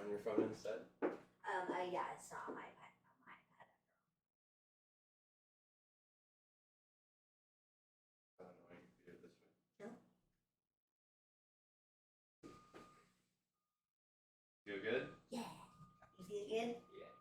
on your phone instead? Yeah, it's not on my iPad. I don't know why you do it this way. No. Feel good? Yeah. You feel good? Yeah.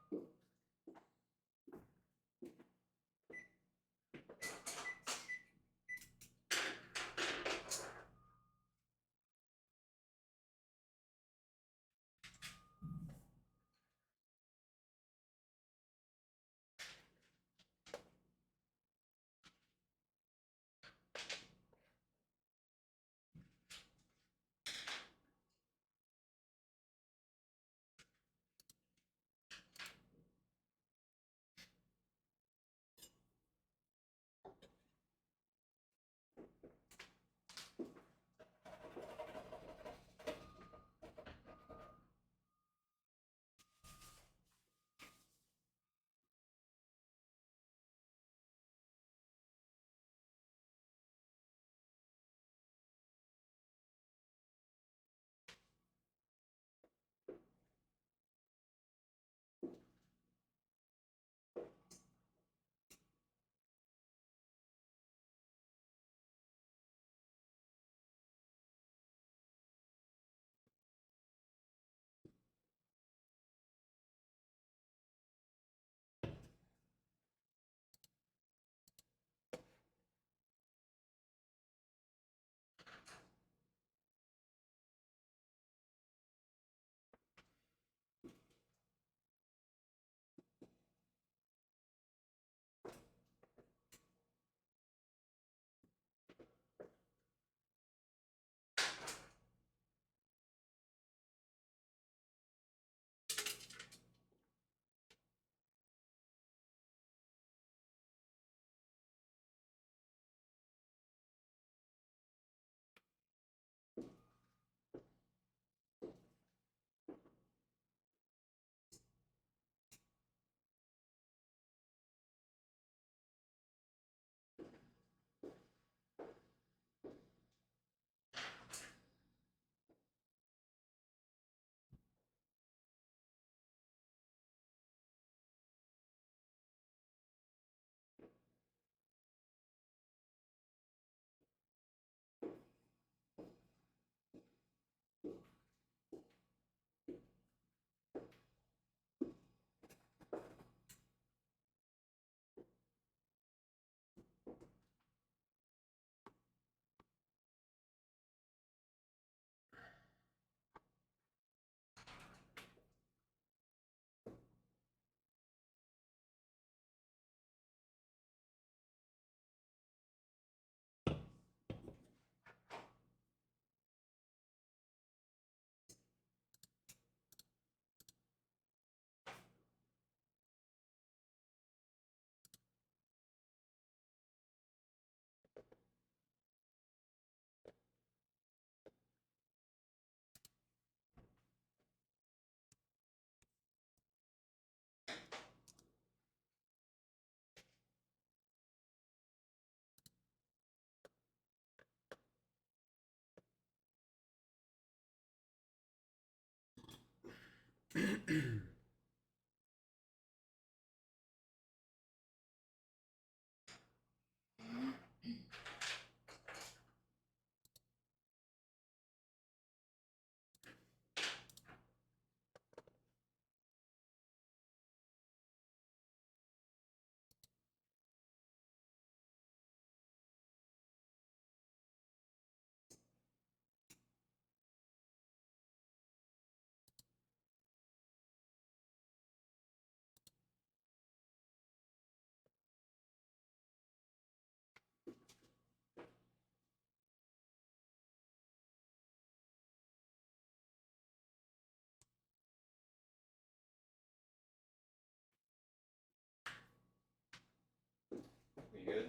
You good?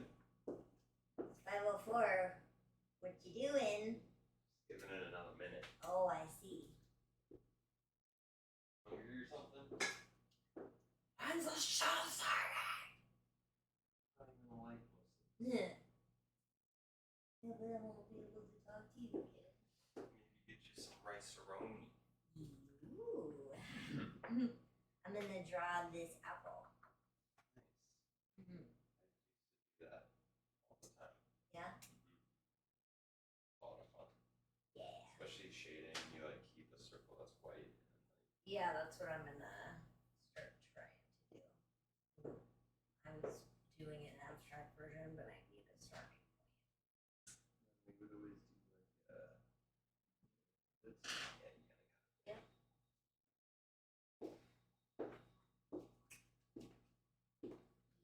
It's 5:04. What you doing? Just giving it another minute. Oh, I see. Hungry or something? I'm so sorry. I don't even like this. Yeah. Yeah, but I won't be able to talk to you again. Maybe get you some rice-a-roni. Ooh. I'm gonna draw this apple. Do that all the time. Yeah? A lot of fun. Yeah. Especially shading, you like keep a circle that's white. Yeah, that's what I'm gonna start trying to do. I was doing an abstract version, but I need a starting point. We would always do like this. Yeah, you gotta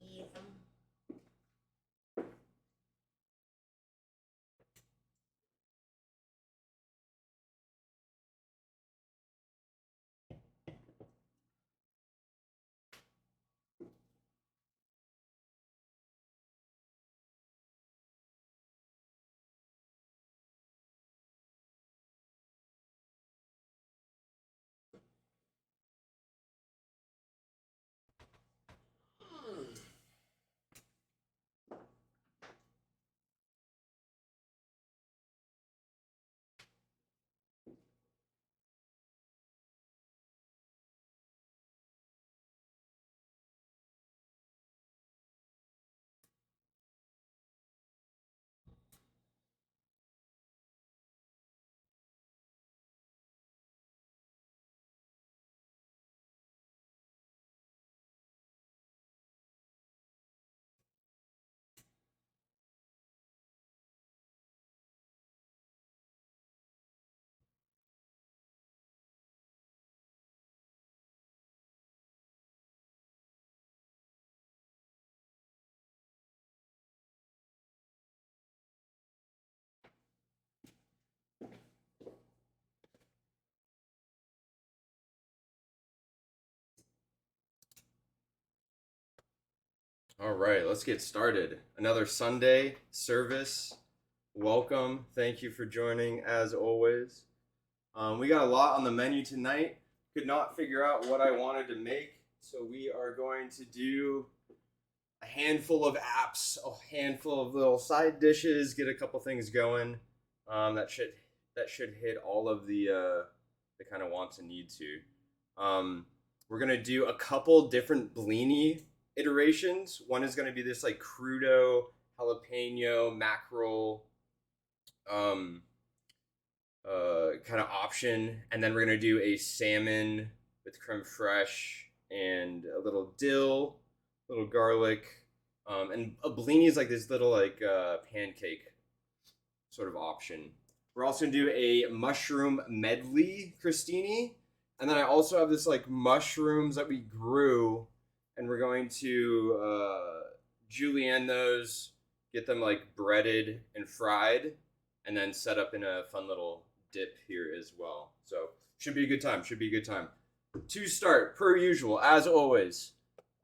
Yeah. Even. All right, let's get started. Another Sunday service. Welcome. Thank you for joining, as always. We got a lot on the menu tonight. Could not figure out what I wanted to make, so we are going to do a handful of apps, a handful of little side dishes, get a couple things going. That should hit all of the kind of wants and needs here. We're gonna do a couple different blini iterations. One is going to be this like crudo, jalapeno, mackerel kind of option, and then we're going to do a salmon with creme fraiche and a little dill, little garlic, and a blini is like this little like pancake sort of option. We're also going to do a mushroom medley crostini, and then I also have this like mushrooms that we grew, and we're going to julienne those, get them like breaded and fried, and then set up in a fun little dip here as well. So should be a good time. To start, per usual, as always,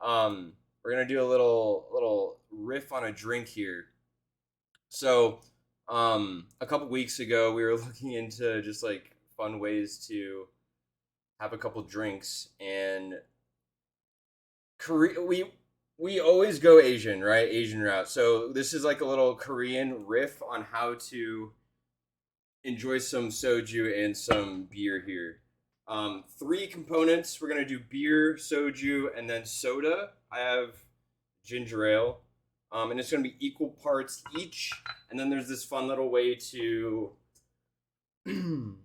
we're gonna do a little riff on a drink here. So a couple weeks ago, we were looking into just like fun ways to have a couple drinks, and we always go Asian, right? Asian route. So this is like a little Korean riff on how to enjoy some soju and some beer here. 3 components. We're gonna do beer, soju, and then soda. I have ginger ale, and it's gonna be equal parts each. And then there's this fun little way to kind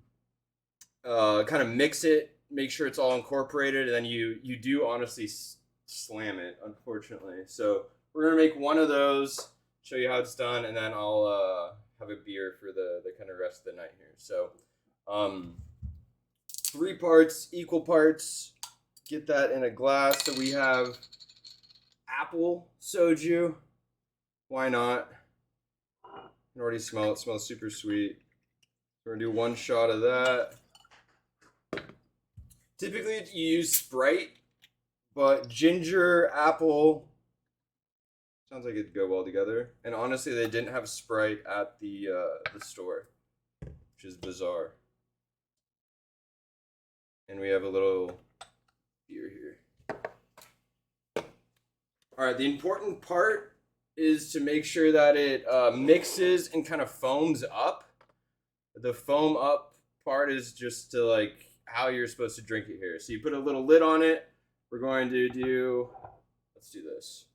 of mix it, make sure it's all incorporated, and then you do honestly slam it, unfortunately. So we're gonna make one of those, show you how it's done, and then I'll have a beer for the kind of rest of the night here. So 3 parts, equal parts. Get that in a glass. So we have apple soju. Why not? I can already smell it. It smells super sweet. We're gonna do 1 shot of that. Typically you use Sprite, but ginger, apple, sounds like it'd go well together. And honestly, they didn't have Sprite at the store, which is bizarre. And we have a little beer here. All right, the important part is to make sure that it mixes and kind of foams up. The foam up part is just to like how you're supposed to drink it here. So you put a little lid on it. We're going to do, let's do this.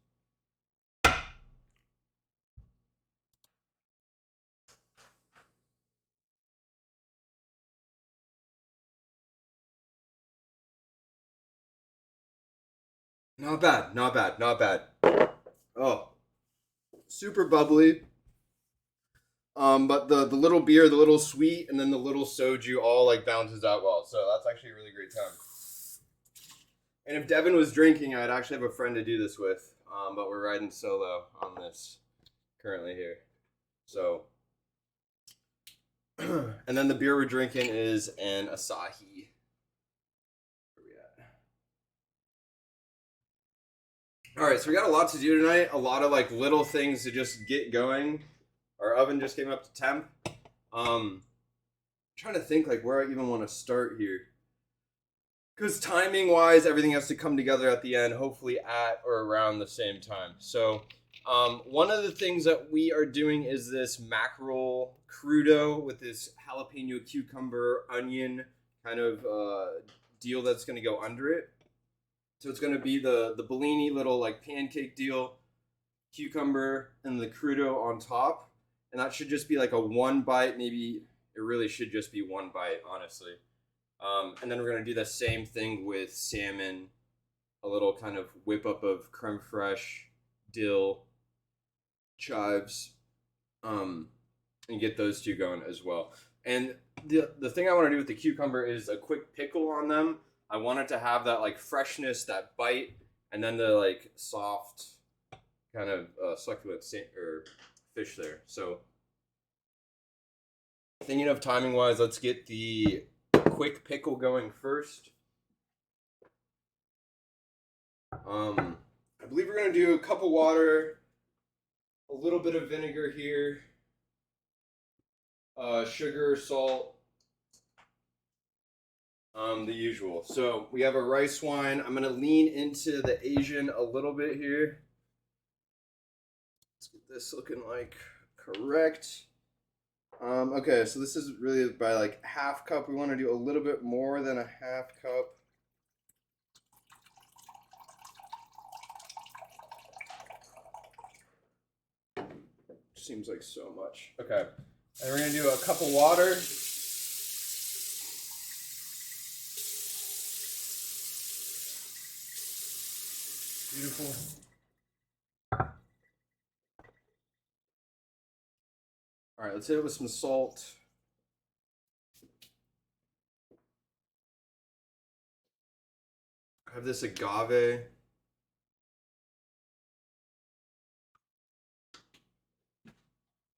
Not bad, not bad, not bad. Oh, super bubbly. But the little beer, the little sweet, and then the little soju all like balances out well. So that's actually a really great time. And if Devin was drinking, I'd actually have a friend to do this with. But we're riding solo on this currently here. So, and then the beer we're drinking is an Asahi. Where we at? All right, so we got a lot to do tonight. A lot of like little things to just get going. Our oven just came up to temp. I'm trying to think like where I even want to start here. Because timing wise, everything has to come together at the end, hopefully at or around the same time. So one of the things that we are doing is this mackerel crudo with this jalapeno, cucumber, onion kind of deal that's going to go under it. So it's going to be the Blini little like pancake deal, cucumber, and the crudo on top. And that should just be like a one bite, maybe it really should just be one bite, honestly. And then we're going to do the same thing with salmon, a little kind of whip up of creme fraiche, dill, chives, and get those two going as well. And the thing I want to do with the cucumber is a quick pickle on them. I want it to have that like freshness, that bite, and then the like soft kind of succulent or fish there. So thinking of timing wise, let's get the quick pickle going first. I believe we're going to do a cup of water, a little bit of vinegar here, sugar, salt, the usual. So we have a rice wine. I'm going to lean into the Asian a little bit here. Let's get this looking like correct. Okay, so this is really by like half cup. We want to do a little bit more than a half cup. Seems like so much. Okay, and we're gonna do a cup of water. Beautiful. All right, let's hit it with some salt. I have this agave.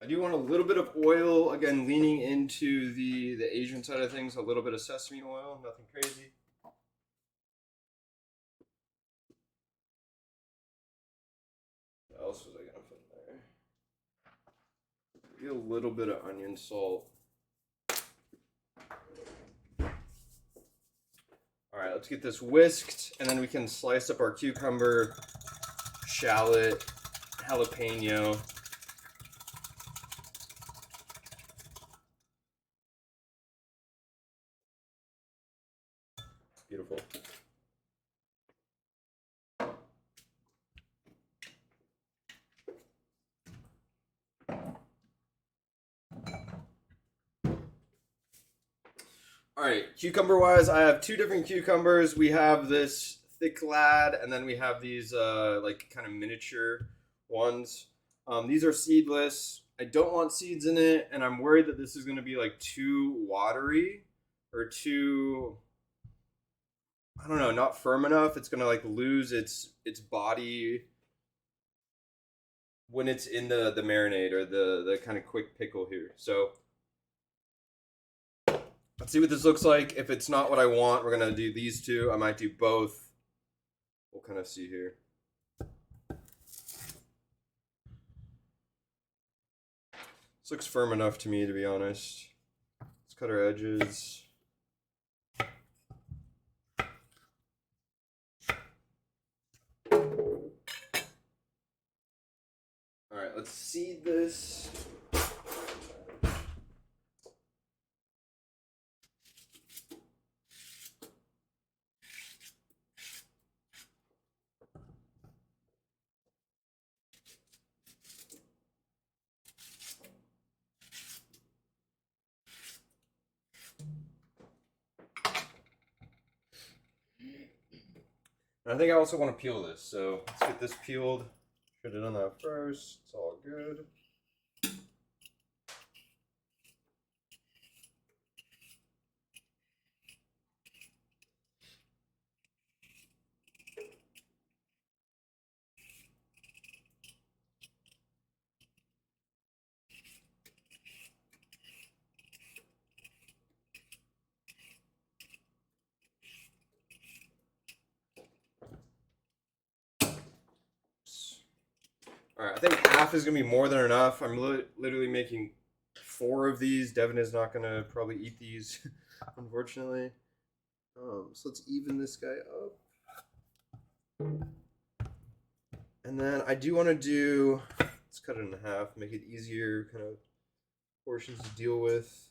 I do want a little bit of oil, again, leaning into the Asian side of things, a little bit of sesame oil, nothing crazy. What else was I gonna put in there? Maybe a little bit of onion salt. All right, let's get this whisked, and then we can slice up our cucumber, shallot, jalapeno. Beautiful. All right, cucumber wise, I have two different cucumbers. We have this thick lad, and then we have these like kind of miniature ones. These are seedless. I don't want seeds in it, and I'm worried that this is going to be like too watery or too, I don't know, not firm enough. It's going to like lose its body when it's in the marinade or the kind of quick pickle here. So let's see what this looks like. If it's not what I want, we're going to do these two. I might do both. We'll kind of see here. This looks firm enough to me, to be honest. Let's cut our edges. All right, let's seed this. I think I also want to peel this, so let's get this peeled. Should have done that first. It's all good. Alright, I think half is going to be more than enough. I'm literally making 4 of these. Devin is not going to probably eat these, unfortunately. So let's even this guy up. And then I do want to do, let's cut it in half, make it easier kind of portions to deal with.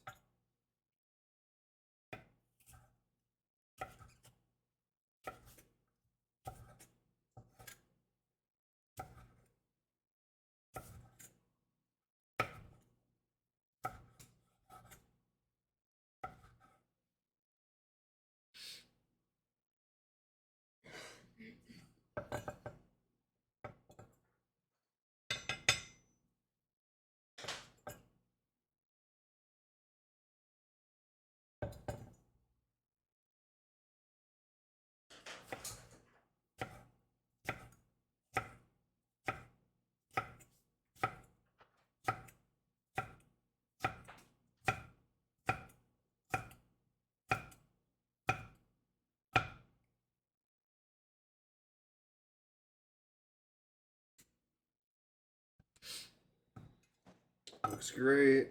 Looks great.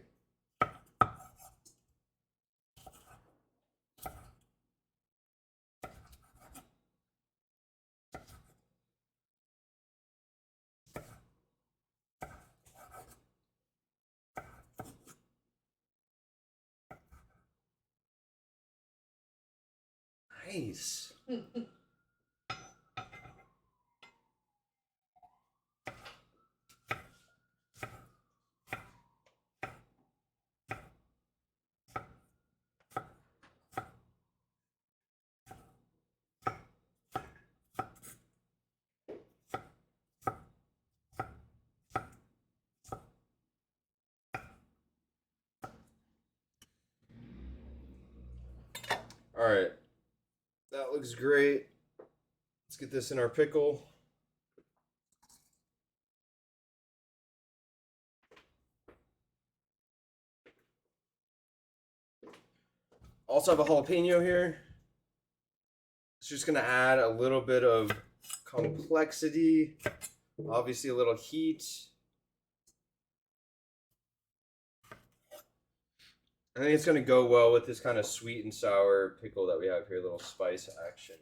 Nice. All right, that looks great. Let's get this in our pickle. Also have a jalapeno here. It's just gonna add a little bit of complexity, obviously a little heat. I think it's gonna go well with this kind of sweet and sour pickle that we have here, a little spice action.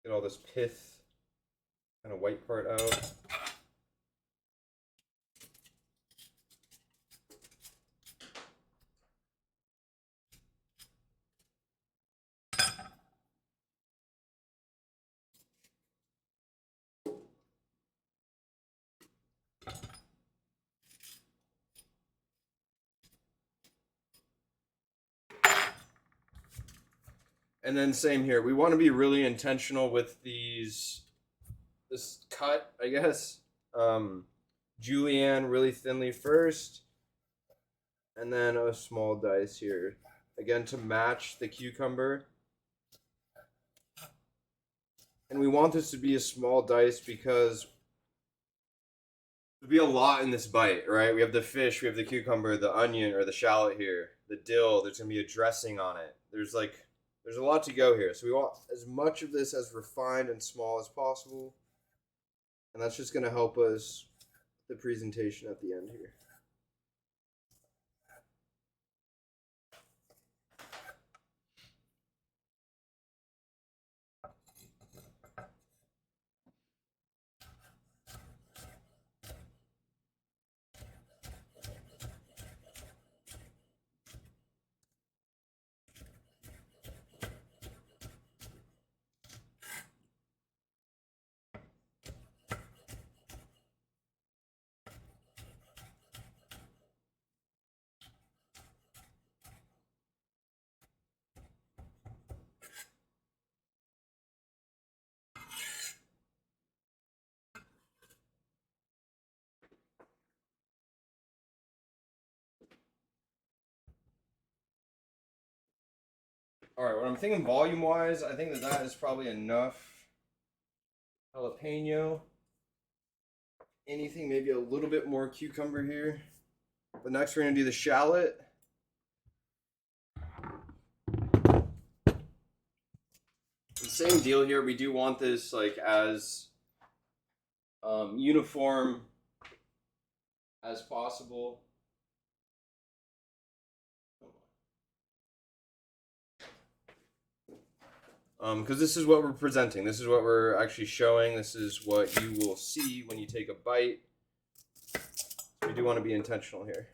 Get all this pith, kind of white part out. And then same here. We want to be really intentional with this cut, I guess. Julienne really thinly first. And then a small dice here. Again, to match the cucumber. And we want this to be a small dice because there'll be a lot in this bite, right? We have the fish, we have the cucumber, the onion or the shallot here, the dill, there's going to be a dressing on it. There's a lot to go here. So we want as much of this as refined and small as possible. And that's just going to help us the presentation at the end here. All right, what I'm thinking volume-wise, I think that is probably enough jalapeno. Anything, maybe a little bit more cucumber here. But next we're gonna do the shallot. The same deal here. We do want this like as uniform as possible. Because this is what we're presenting. This is what we're actually showing. This is what you will see when you take a bite. We do want to be intentional here.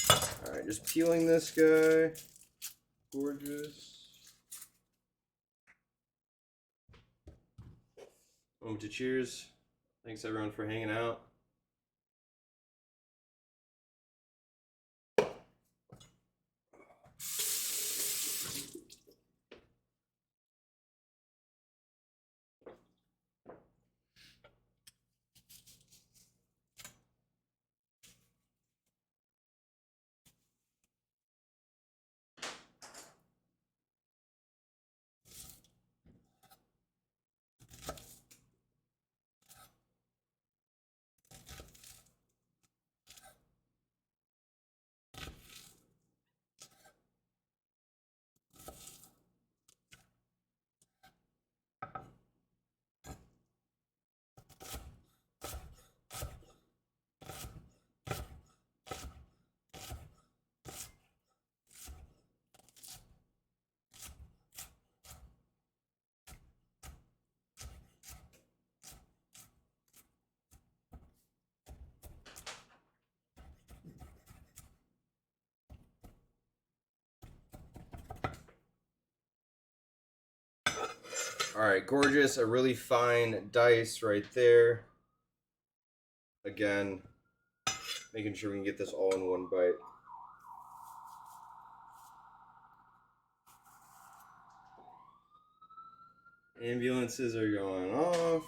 All right, just peeling this guy. Gorgeous. Moment to cheers. Thanks everyone for hanging out. All right, gorgeous. A really fine dice right there. Again, making sure we can get this all in one bite. Ambulances are going off.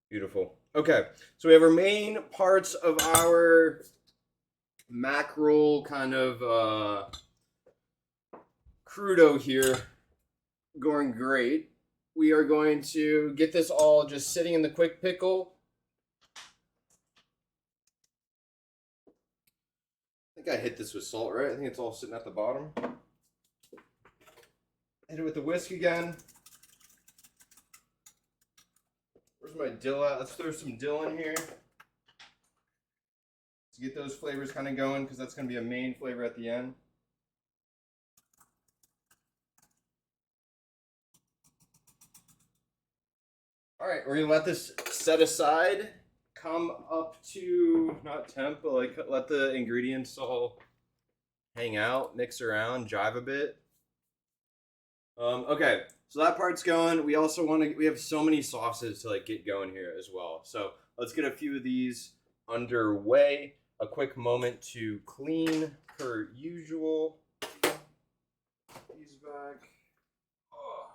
Beautiful. Okay, so we have our main parts of our mackerel kind of crudo here going great. We are going to get this all just sitting in the quick pickle. I think I hit this with salt, right? I think it's all sitting at the bottom. Hit it with the whisk again. Where's my dill at? Let's throw some dill in here to get those flavors kind of going, because that's going to be a main flavor at the end. All right, we're going to let this set aside, come up to, not temp, but like let the ingredients all hang out, mix around, jive a bit. Okay, so that part's going. We also want to, we have so many sauces to like get going here as well. So let's get a few of these underway. A quick moment to clean per usual. These back. Oh.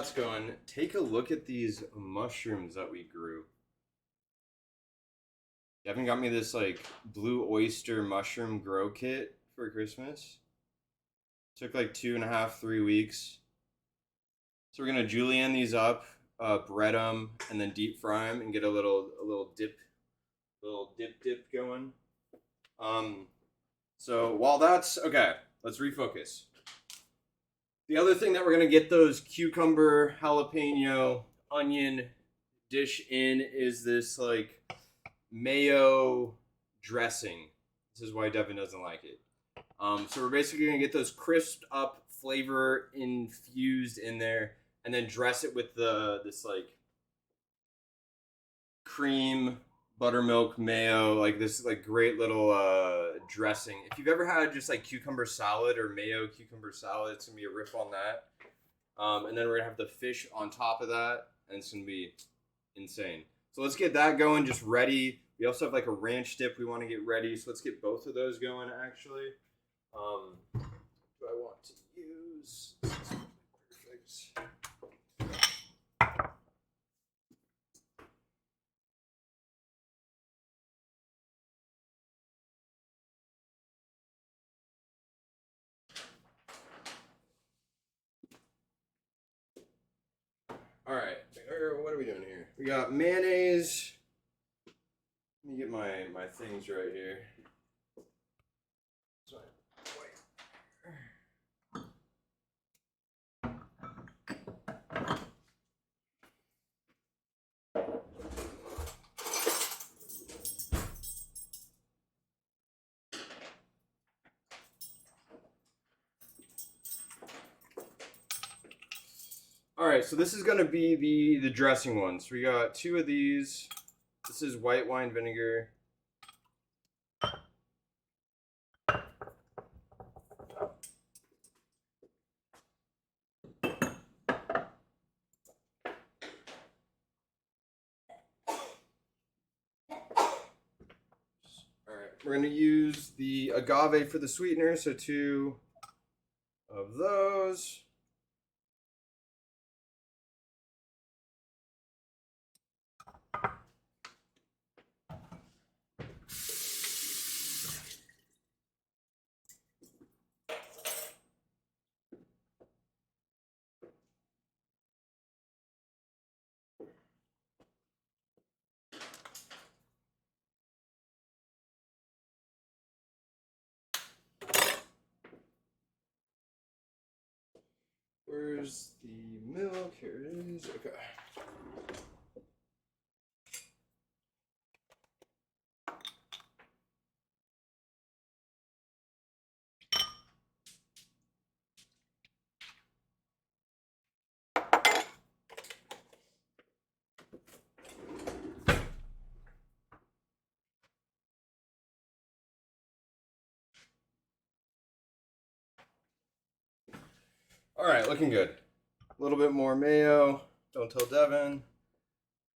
that's going, take a look at these mushrooms that we grew. Devin got me this like blue oyster mushroom grow kit for Christmas. Took like 2.5, 3 weeks. So we're gonna julienne these up, bread them, and then deep fry them and get a little dip going. So while that's okay, let's refocus. The other thing that we're gonna get those cucumber, jalapeno, onion dish in is this like mayo dressing. This is why Devin doesn't like it. So we're basically gonna get those crisped up flavor infused in there, and then dress it with this like cream, buttermilk, mayo, like this like great little dressing. If you've ever had just like cucumber salad or mayo cucumber salad, it's gonna be a riff on that. And then we're gonna have the fish on top of that, and it's gonna be insane. So let's get that going, just ready. We also have like a ranch dip we want to get ready, so let's get both of those going actually. Do I want to use? Perfect. All right, what are we doing here? We got mayonnaise. Let me get my things right here. All right, so this is gonna be the dressing one. So we got 2 of these. This is white wine vinegar. We're going to use the agave for the sweetener, so 2 of those. Where's the milk? Here it is. Okay. All right, looking good. A little bit more mayo. Don't tell Devin.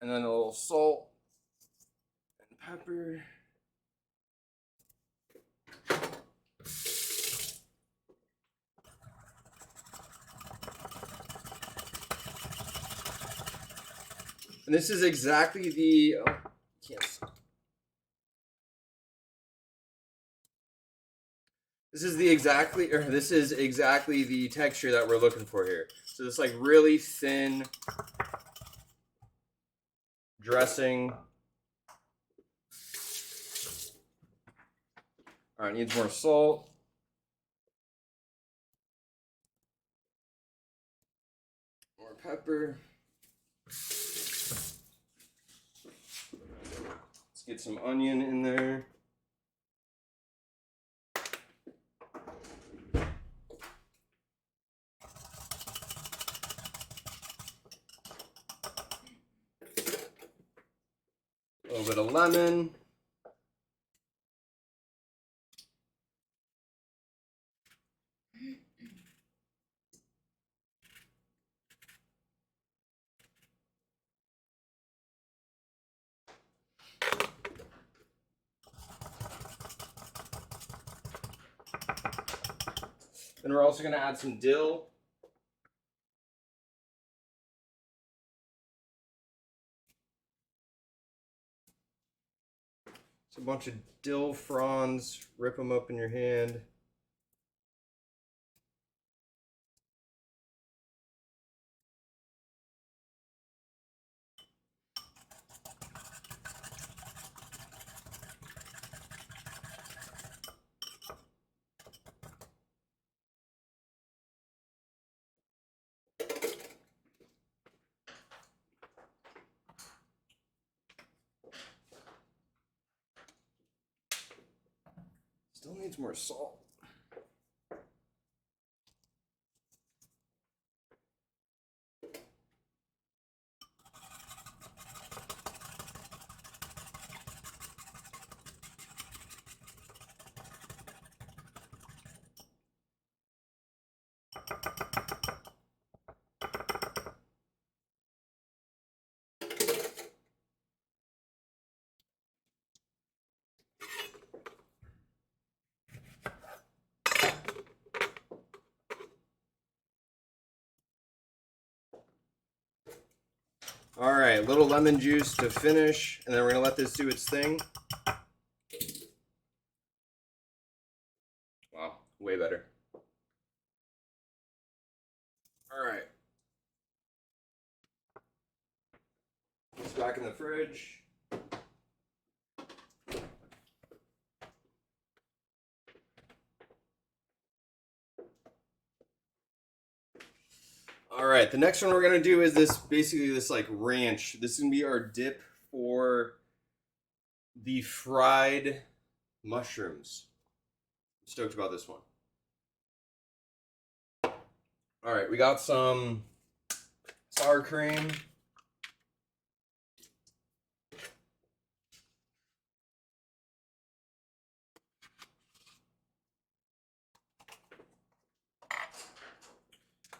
And then a little salt and pepper. And this is exactly the This is exactly the texture that we're looking for here. So this like really thin dressing. All right, needs more salt. More pepper. Let's get some onion in there. A little bit of lemon. Then we're also going to add some dill. It's a bunch of dill fronds. Rip them up in your hand. Still needs more salt. All right, little lemon juice to finish, and then we're gonna let this do its thing. Wow, way better. All right. It's back in the fridge. All right, the next one we're gonna do is basically this like ranch. This is gonna be our dip for the fried mushrooms. I'm stoked about this one. All right, we got some sour cream.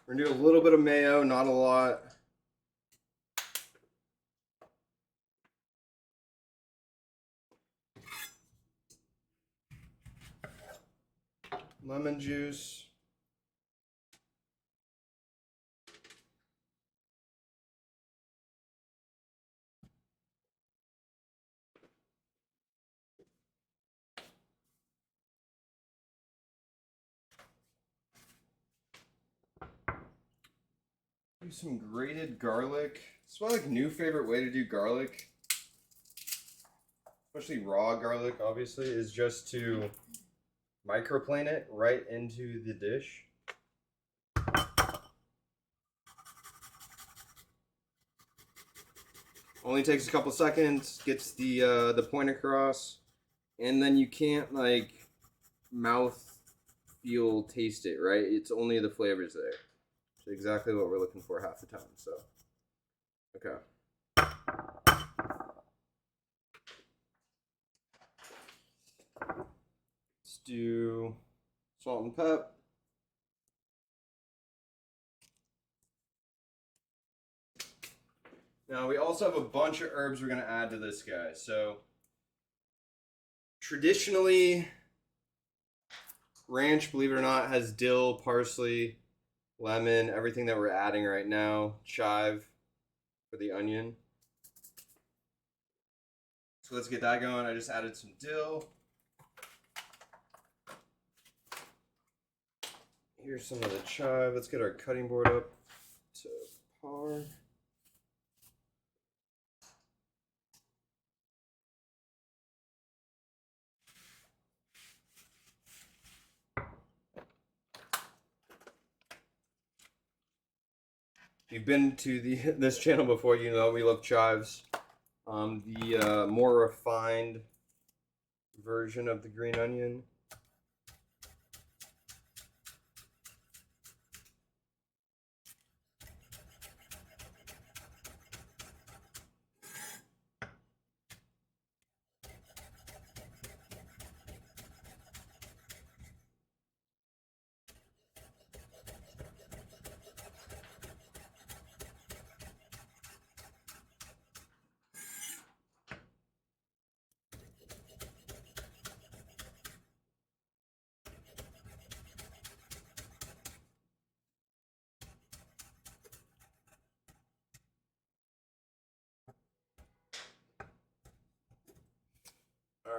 We're gonna do a little bit of mayo, not a lot. Lemon juice. Do some grated garlic. It's my like new favorite way to do garlic, especially raw garlic, obviously, is just to microplane it right into the dish. Only takes a couple seconds, gets the point across, and then you can't like mouth feel taste it, right? It's only the flavors there. So exactly what we're looking for half the time. So okay. Let's do salt and pep. Now we also have a bunch of herbs we're gonna add to this guy. So traditionally, ranch, believe it or not, has dill, parsley, lemon, everything that we're adding right now, chive for the onion. So let's get that going. I just added some dill. Here's some of the chive. Let's get our cutting board up to par. If you've been to this channel before, you know we love chives. The more refined version of the green onion.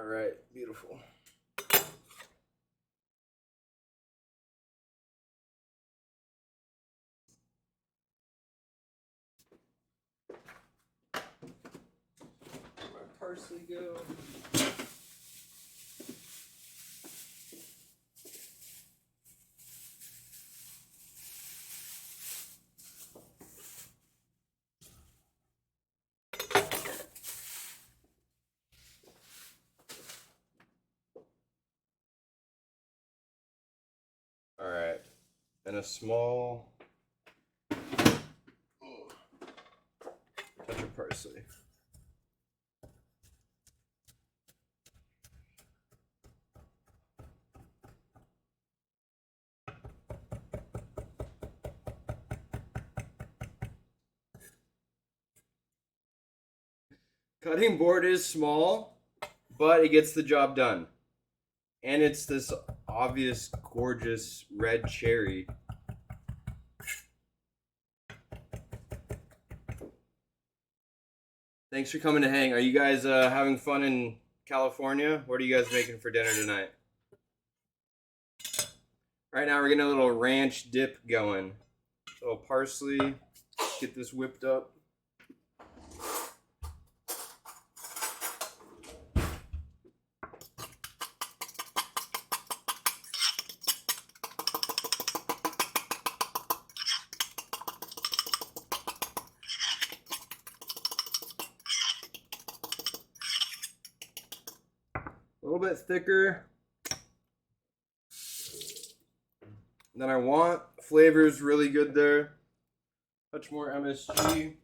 right, beautiful. Where'd my parsley go? All right, and a small touch of parsley. Cutting board is small, but it gets the job done. And it's this obvious, gorgeous red cherry. Thanks for coming to hang. Are you guys having fun in California? What are you guys making for dinner tonight? Right now we're getting a little ranch dip going. A little parsley. Get this whipped up. A little bit thicker than I want. Flavor's really good there. Touch more MSG.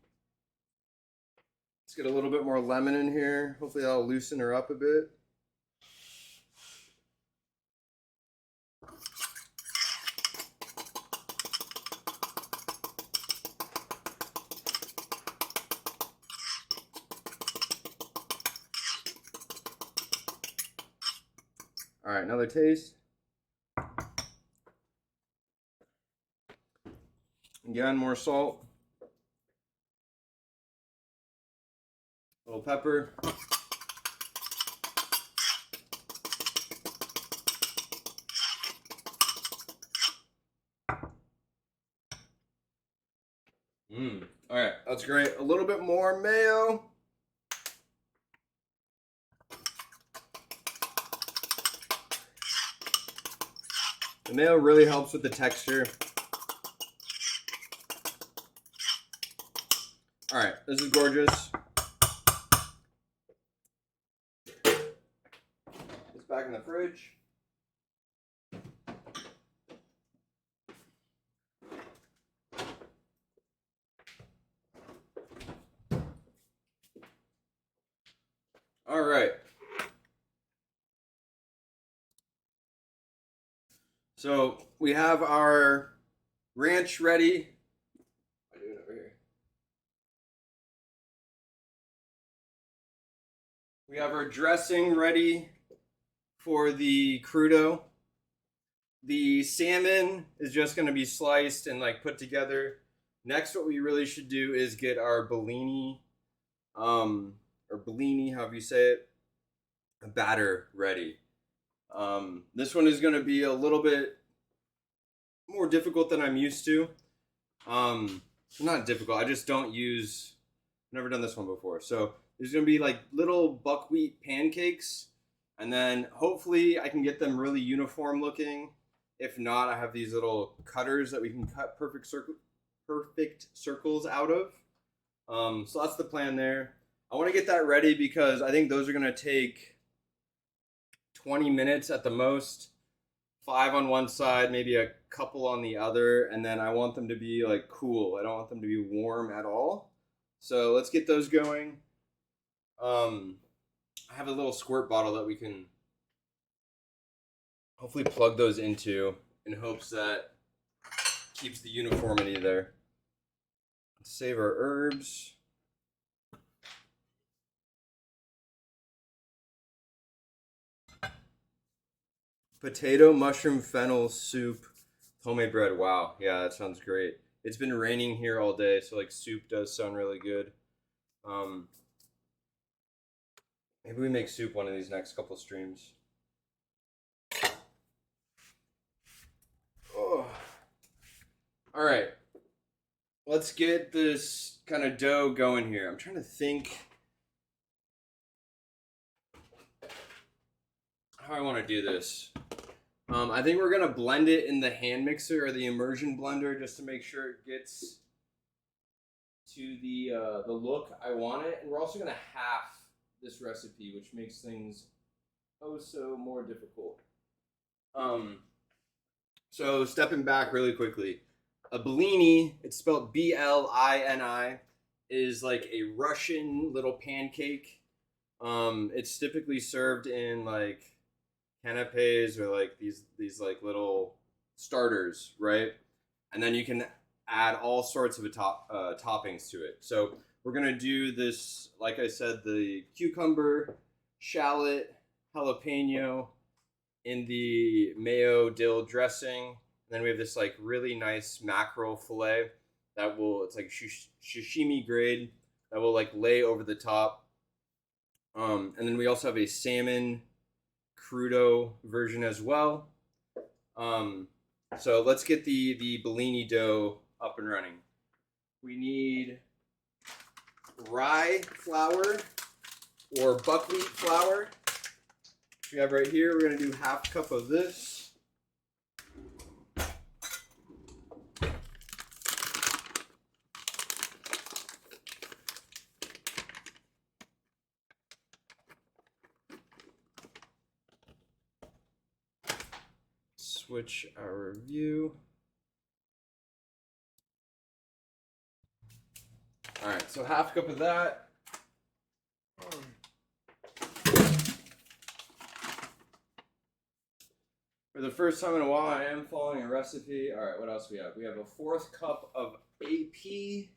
Let's get a little bit more lemon in here. Hopefully that'll loosen her up a bit. All right, another taste. Again, more salt. A little pepper. All right, that's great. A little bit more mayo. The mayo really helps with the texture. All right, this is gorgeous. It's back in the fridge. All right. So we have our ranch ready. What am I doing over here? We have our dressing ready for the crudo. The salmon is just going to be sliced and like put together. Next, what we really should do is get our Blini, or Blini, however you say it, a batter ready. This one is going to be a little bit more difficult than I'm used to. Not difficult. I just don't use. Never done this one before. So there's going to be like little buckwheat pancakes, and then hopefully I can get them really uniform looking. If not, I have these little cutters that we can cut perfect circles out of. So that's the plan there. I want to get that ready because I think those are going to take 20 minutes at the most. 5 on one side, maybe a couple on the other, and then I want them to be like cool. I don't want them to be warm at all. So let's get those going. I have a little squirt bottle that we can hopefully plug those into in hopes that keeps the uniformity there. Let's save our herbs. Potato, mushroom, fennel soup, homemade bread. Wow, yeah, that sounds great. It's been raining here all day, so like soup does sound really good. Maybe we make soup one of these next couple streams. Oh. All right. Let's get this kind of dough going here. I'm trying to think how I want to do this. I think we're going to blend it in the hand mixer or the immersion blender just to make sure it gets to the look I want it. And we're also going to half this recipe, which makes things oh so more difficult. So stepping back really quickly, a blini, it's spelled Blini, is like a Russian little pancake. It's typically served in like canapes or like these like little starters, right? And then you can add all sorts of toppings to it. So we're gonna do this, like I said, the cucumber, shallot, jalapeno in the mayo dill dressing. And then we have this like really nice mackerel fillet that will, it's like sashimi grade that will like lay over the top. And then we also have a salmon Crudo version as well. So let's get the blini dough up and running. We need rye flour or buckwheat flour. We have right here, we're going to do 1/2 cup of this. Switch our view. All right, so 1/2 cup of that. For the first time in a while, I am following a recipe. All right, what else we have? We have a 1/4 cup of AP.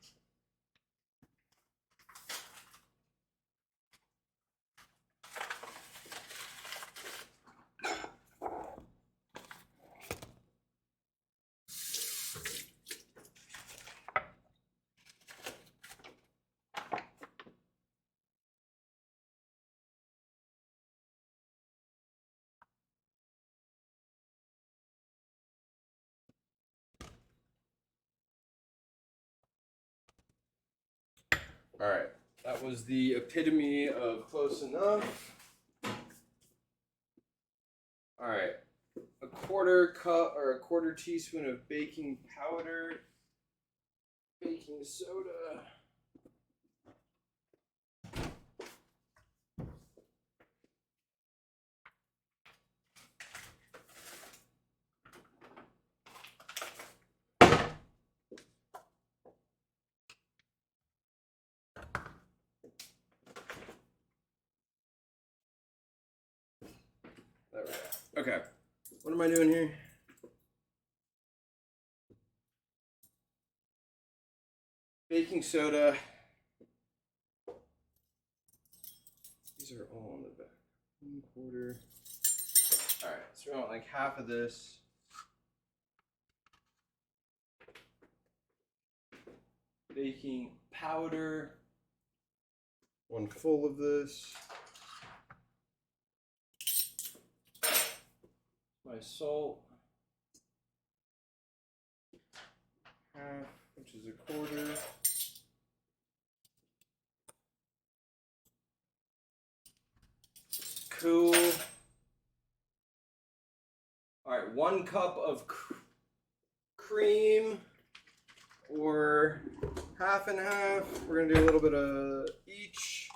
All right, that was the epitome of close enough. All right, a 1/4 cup or a 1/4 teaspoon of baking powder, baking soda. There we go. Okay, what am I doing here? Baking soda. These are all on the back. 1/4. All right, so we want like 1/2 of this. Baking powder. 1 full of this. My salt. 1/2, which is a 1/4. Cool. All right, 1 cup of cream, or 1/2 and 1/2. We're gonna do a little bit of each.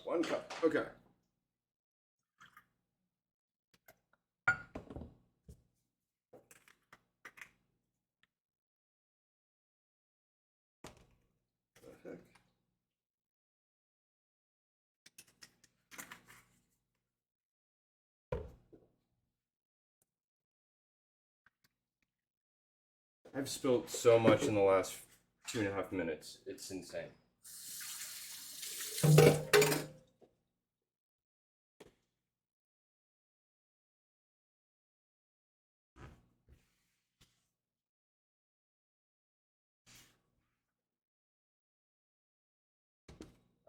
One cup. Okay. The heck? I've spilled so much in the last 2.5 minutes. It's insane.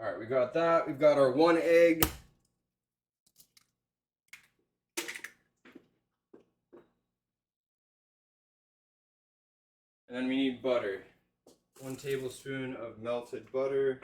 All right, we got that. We've got our 1 egg. And then we need butter. 1 tablespoon of melted butter.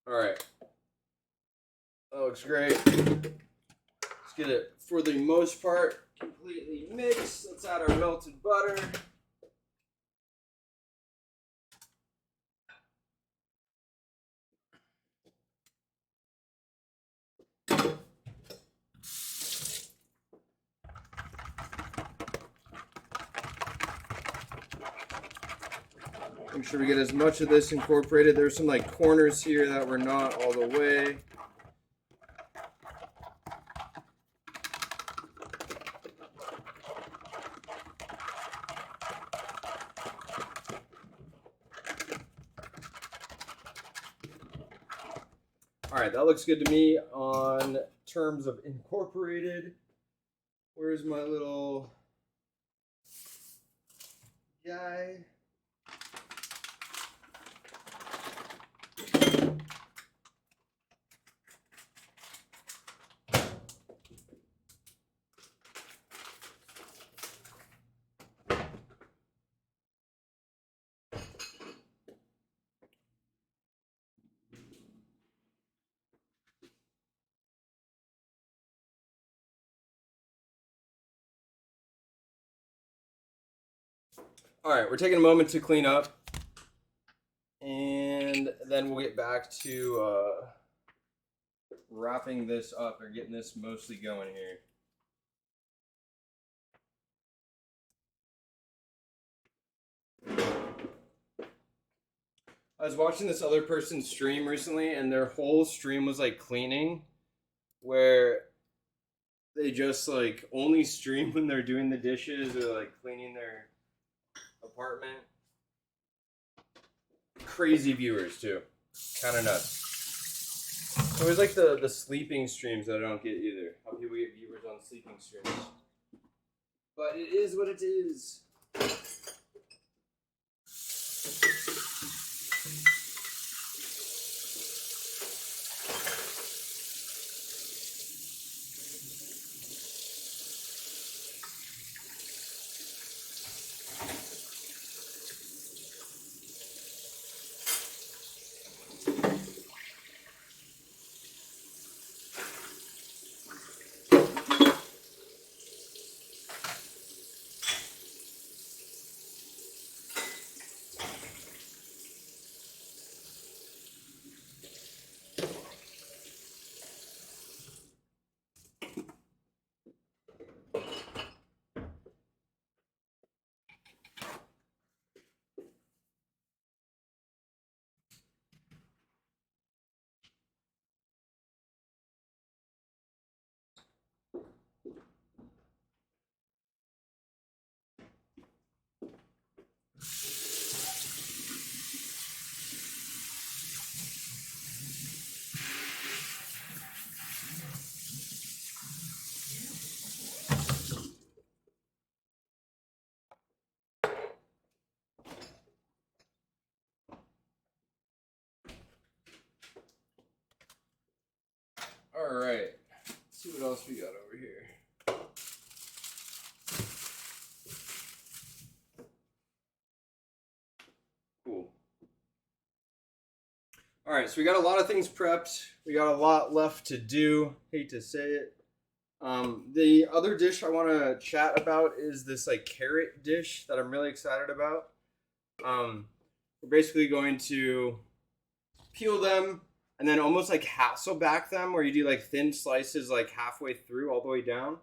All right, that looks great. Let's get it, for the most part, completely mixed. Let's add our melted butter. Make sure we get as much of this incorporated. There's some like corners here that were not all the way. All right, that looks good to me on terms of incorporated. Where's my little guy? All right, we're taking a moment to clean up, and then we'll get back to wrapping this up or getting this mostly going here. I was watching this other person's stream recently, and their whole stream was like cleaning, where they just like only stream when they're doing the dishes or like cleaning their apartment. Crazy viewers too, kind of nuts. It's always like the sleeping streams that I don't get either. How people get viewers on sleeping streams. But it is what it is. All right, let's see what else we got over here. Cool. All All right, so we got a lot of things prepped. We got a lot left to do. Hate to say it. The other dish I want to chat about is this like carrot dish that I'm really excited about. We're basically going to peel them and then almost like Hasselback them, where you do like thin slices like halfway through all the way down.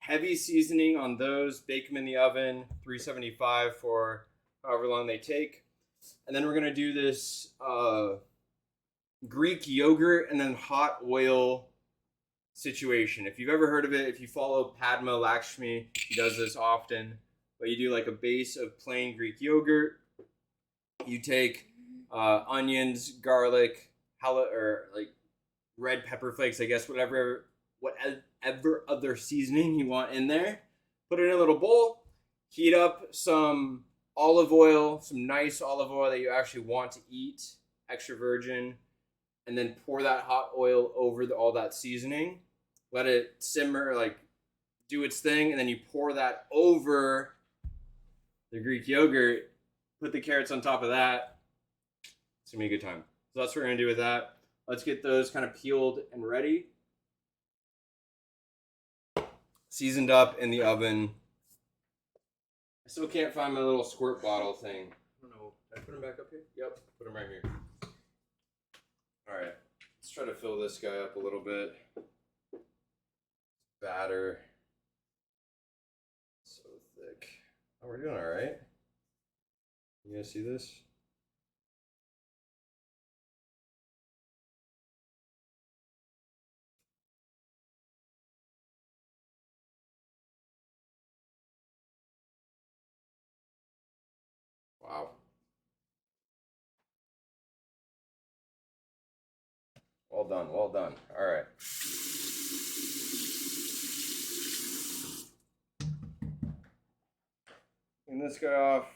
Heavy seasoning on those. Bake them in the oven, 375 for however long they take. And then we're gonna do this Greek yogurt and then hot oil situation. If you've ever heard of it, if you follow Padma Lakshmi, he does this often. But you do like a base of plain Greek yogurt. You take onions, garlic, or like red pepper flakes, I guess, whatever other seasoning you want in there. Put it in a little bowl. Heat up some olive oil, some nice olive oil that you actually want to eat, extra virgin, and then pour that hot oil over all that seasoning. Let it simmer, like do its thing, and then you pour that over the Greek yogurt. Put the carrots on top of that. It's gonna be a good time. So that's what we're gonna do with that. Let's get those kind of peeled and ready. Seasoned up in the oven. I still can't find my little squirt bottle thing. I don't know. Did I put them back up here? Yep, put them right here. All right, let's try to fill this guy up a little bit. Batter. So thick. Oh, we're doing all right. You guys see this? Wow. Well done, well done. All right. Clean this guy off.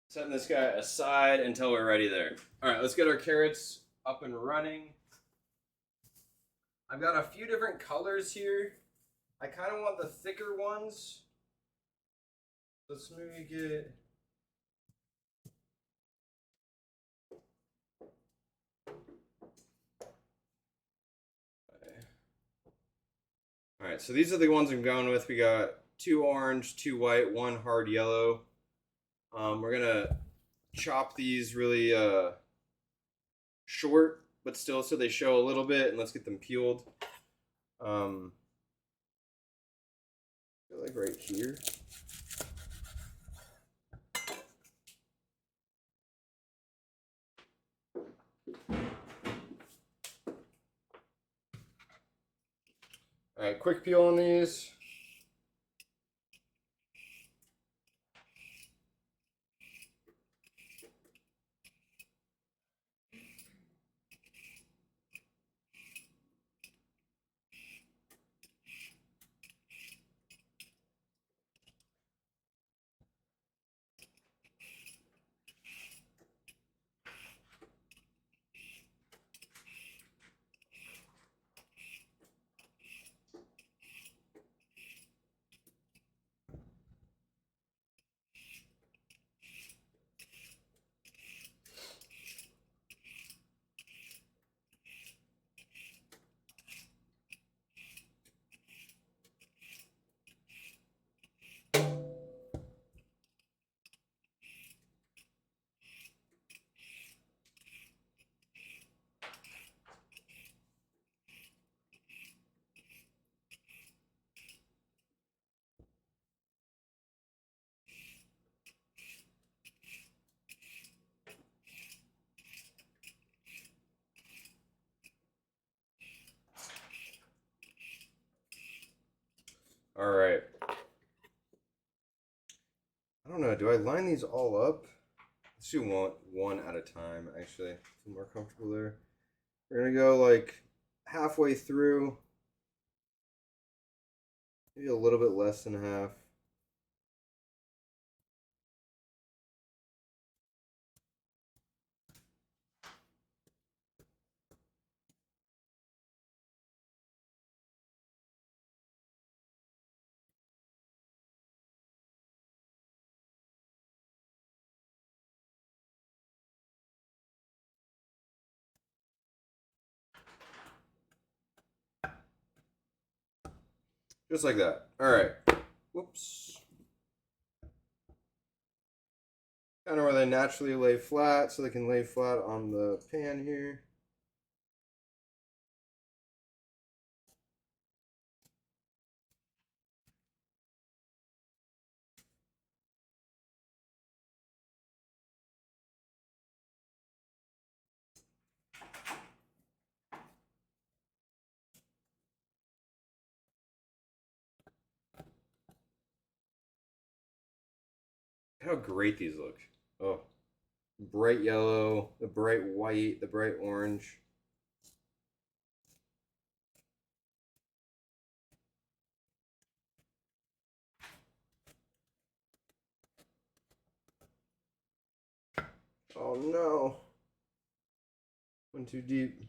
Setting this guy aside until we're ready there. All right, let's get our carrots up and running. I've got a few different colors here. I kind of want the thicker ones. Let's maybe get... All right, so these are the ones I'm going with. We got 2 orange, 2 white, 1 hard yellow. We're gonna chop these really short, but still so they show a little bit, and let's get them peeled. I feel like right here. All right, quick peel on these. All right. I don't know. Do I line these all up? Let's do one at a time, actually. Feel more comfortable there. We're going to go like halfway through. Maybe a little bit less than half. Just like that. All right. Whoops. Kind of where they naturally lay flat, so they can lay flat on the pan here. How great these look. Oh, bright yellow, the bright white, the bright orange. Oh no. Went too deep.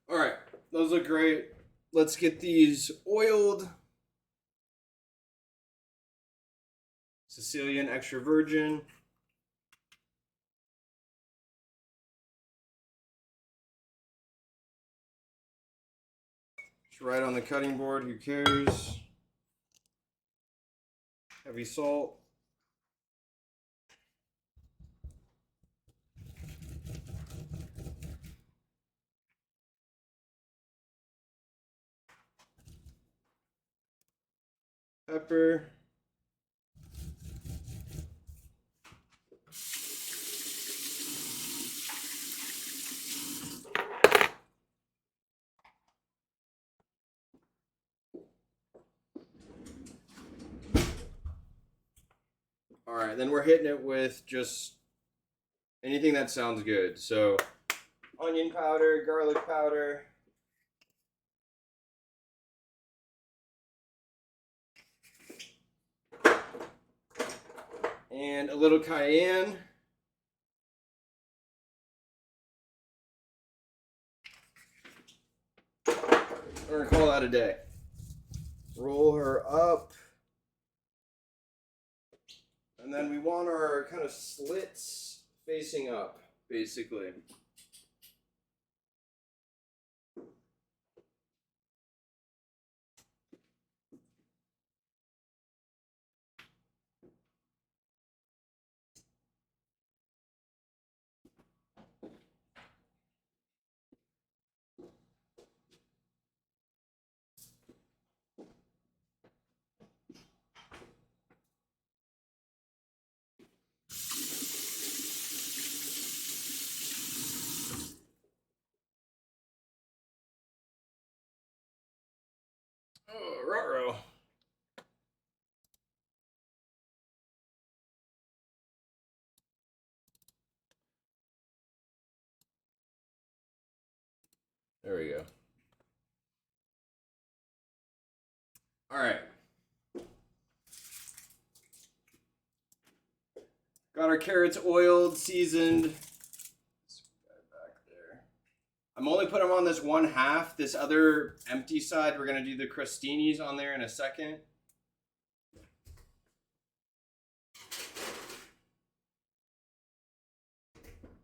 All right, those look great. Let's get these oiled. Sicilian extra virgin. Just right on the cutting board, who cares? Heavy salt. Pepper. All right, then we're hitting it with just anything that sounds good. So, onion powder, garlic powder. And a little cayenne. We're gonna call that a day. Roll her up. And then we want our kind of slits facing up, basically. Oh, ruh-roh. There we go. All right. Got our carrots oiled, seasoned. Back there. I'm only putting them on this one half. This other empty side, we're going to do the crostinis on there in a second.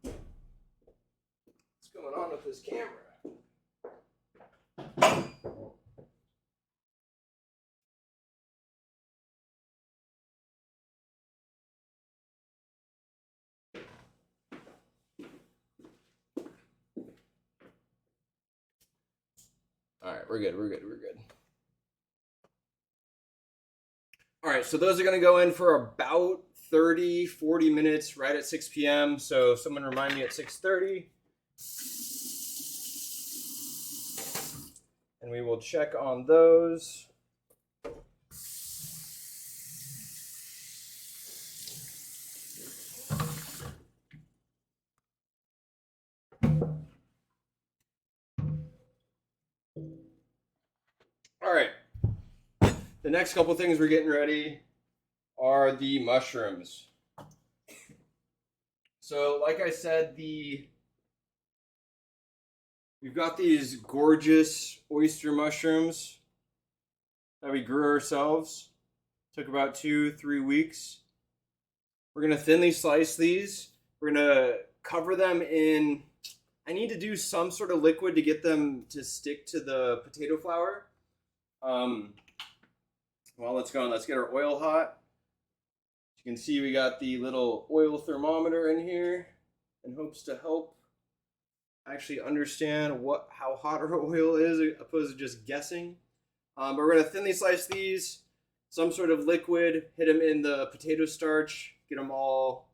What's going on with this camera? All right, we're good. All right, so those are going to go in for about 30-40 minutes right at 6 p.m. So someone remind me at 6:30. and we will check on those. All right. The next couple things we're getting ready are the mushrooms. So, like I said, we've got these gorgeous oyster mushrooms that we grew ourselves. Took about 2-3 weeks. We're gonna thinly slice these. We're gonna cover them in. I need to do some sort of liquid to get them to stick to the potato flour. Well, let's go and let's get our oil hot. As you can see, we got the little oil thermometer in here in hopes to help actually understand how hot our oil is, opposed to just guessing. But we're gonna thinly slice these, some sort of liquid, hit them in the potato starch, get them all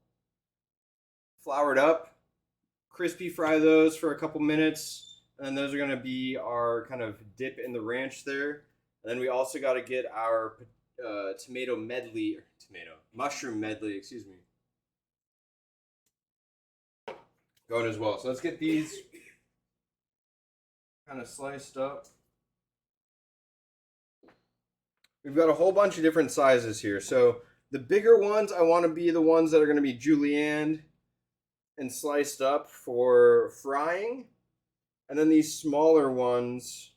floured up, crispy fry those for a couple minutes, and those are gonna be our kind of dip in the ranch there. And then we also got to get our mushroom medley, excuse me, going as well. So let's get these kind of sliced up. We've got a whole bunch of different sizes here. So the bigger ones, I want to be the ones that are going to be julienned and sliced up for frying. And then these smaller ones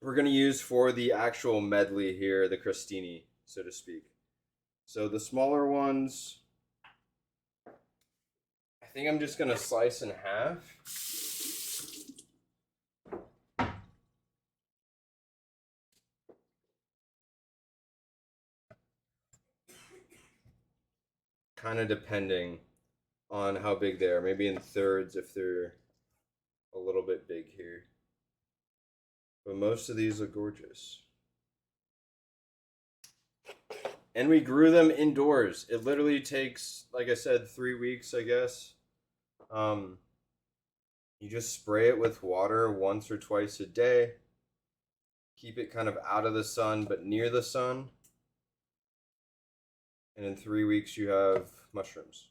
we're going to use for the actual medley here, the crostini, so to speak. So the smaller ones, I think I'm just going to slice in half. Kind of depending on how big they are. Maybe in thirds if they're a little bit big here. But most of these look gorgeous. And we grew them indoors. It literally takes, like I said, 3 weeks, I guess. You just spray it with water once or twice a day. Keep it kind of out of the sun, but near the sun. And in 3 weeks, you have mushrooms.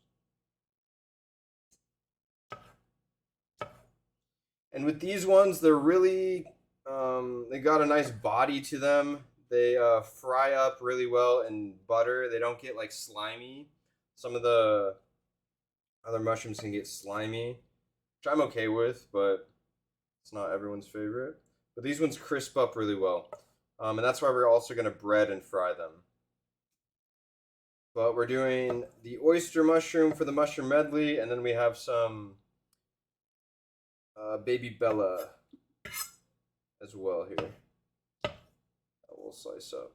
And with these ones, they're really... they got a nice body to them. They fry up really well in butter. They don't get like slimy. Some of the other mushrooms can get slimy, which I'm okay with, but it's not everyone's favorite. But these ones crisp up really well. And that's why we're also going to bread and fry them. But we're doing the oyster mushroom for the mushroom medley, and then we have some baby Bella as well here that we'll slice up.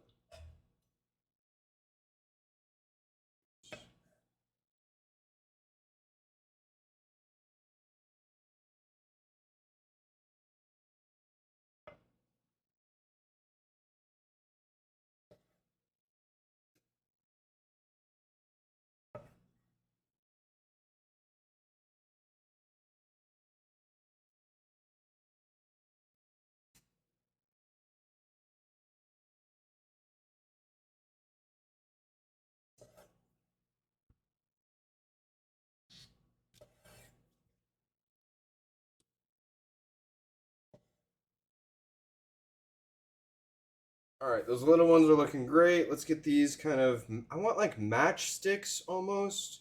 All right, those little ones are looking great. Let's get these kind of, I want like matchsticks almost,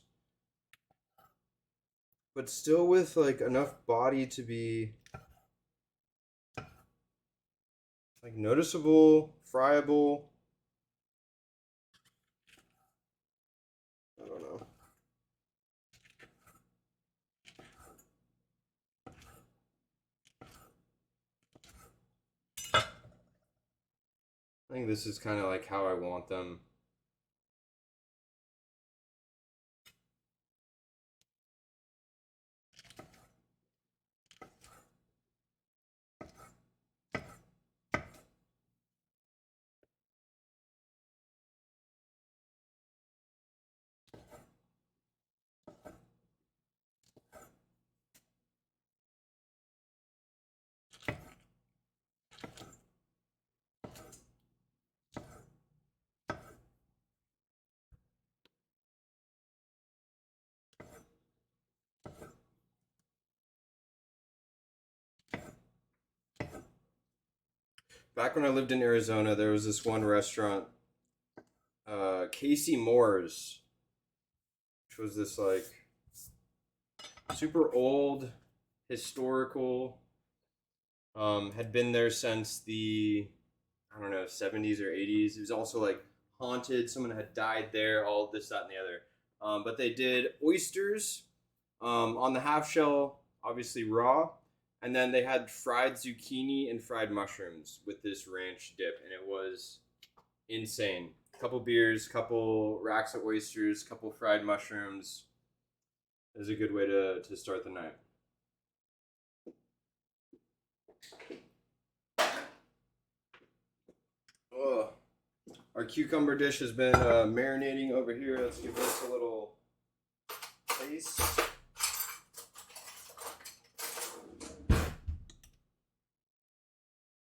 but still with like enough body to be like noticeable, friable. I don't know. I think this is kind of like how I want them. Back when I lived in Arizona, there was this one restaurant, Casey Moore's, which was this like super old, historical. Had been there since the, I don't know, 70s or 80s. It was also like haunted. Someone had died there. All this, that, and the other. But they did oysters on the half shell, obviously raw. And then they had fried zucchini and fried mushrooms with this ranch dip, and it was insane. Couple beers, couple racks of oysters, couple fried mushrooms. It was a good way to start the night. Oh, our cucumber dish has been marinating over here. Let's give this a little taste.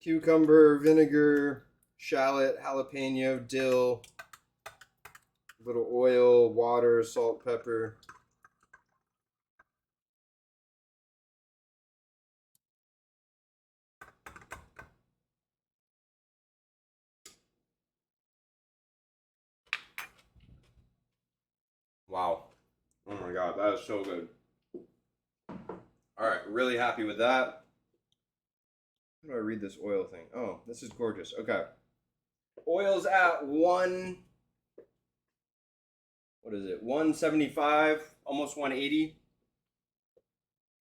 Cucumber, vinegar, shallot, jalapeno, dill, a little oil, water, salt, pepper. Wow. Oh my god, that is so good. Alright, really happy with that. How do I read this oil thing? Oh, this is gorgeous. Okay. Oil's at 175, almost 180.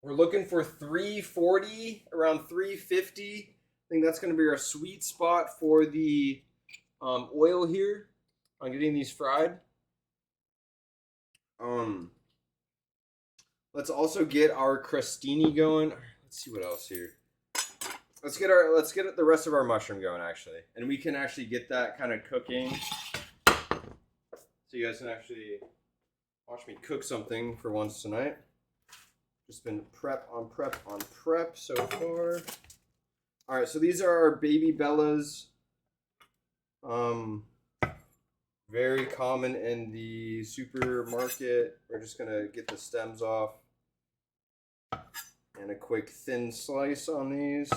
We're looking for 340, around 350. I think that's going to be our sweet spot for the oil here on getting these fried. Let's also get our crostini going. Let's see what else here. Let's get the rest of our mushroom going actually, and we can actually get that kind of cooking, so you guys can actually watch me cook something for once tonight. Just been prep on prep on prep so far. All right, so these are our baby bellas. Very common in the supermarket. We're just gonna get the stems off and a quick thin slice on these.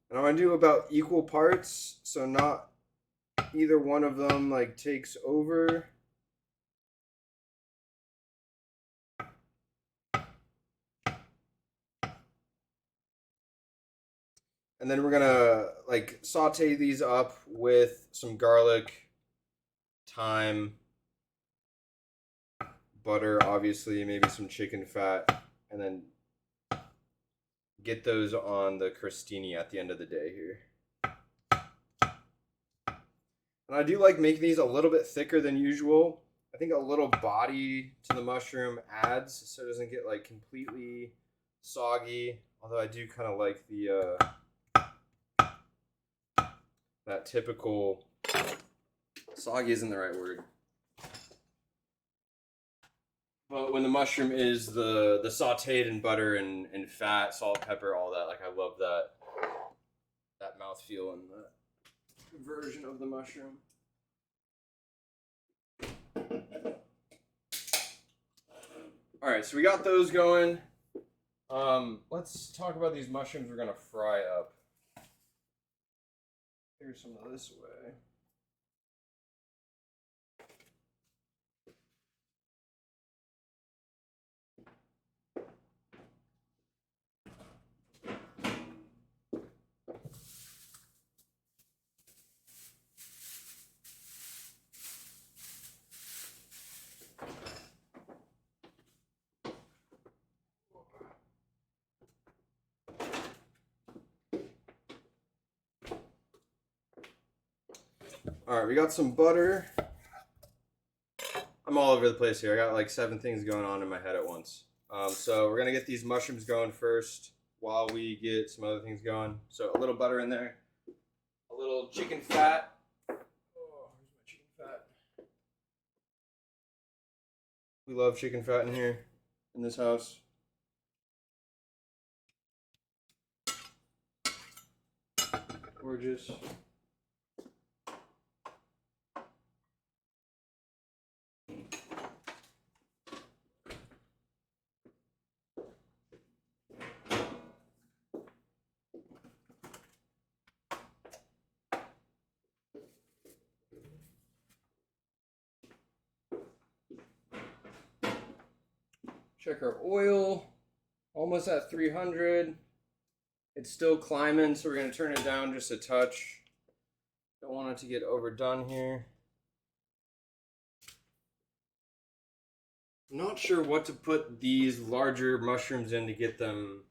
And I'm gonna do about equal parts, so not either one of them like takes over. And then we're gonna like saute these up with some garlic, thyme, butter, obviously, maybe some chicken fat, and then get those on the crostini at the end of the day here. And I do like making these a little bit thicker than usual. I think a little body to the mushroom adds so it doesn't get like completely soggy. Although I do kind of like the that typical, soggy isn't the right word. But when the mushroom is the sauteed in butter and fat, salt, pepper, all that, like I love that mouthfeel and the version of the mushroom. All right, so we got those going. Let's talk about these mushrooms we're gonna fry up. Here's some of this way. All right, we got some butter. I'm all over the place here. I got like 7 things going on in my head at once. So we're gonna get these mushrooms going first while we get some other things going. So a little butter in there, a little chicken fat. Oh, here's my chicken fat. We love chicken fat in here, in this house. Gorgeous. Check our oil. Almost at 300. It's still climbing, so we're going to turn it down just a touch. Don't want it to get overdone here. I'm not sure what to put these larger mushrooms in to get them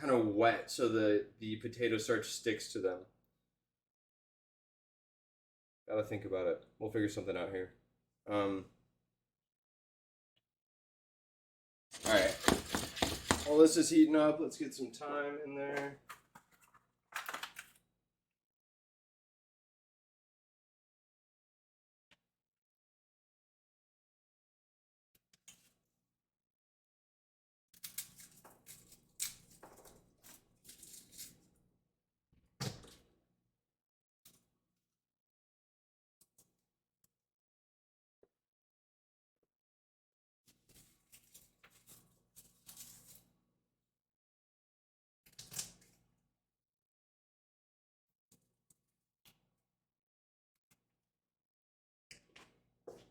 kind of wet so the potato starch sticks to them. Gotta think about it. We'll figure something out here. Alright. While this is heating up, let's get some thyme in there.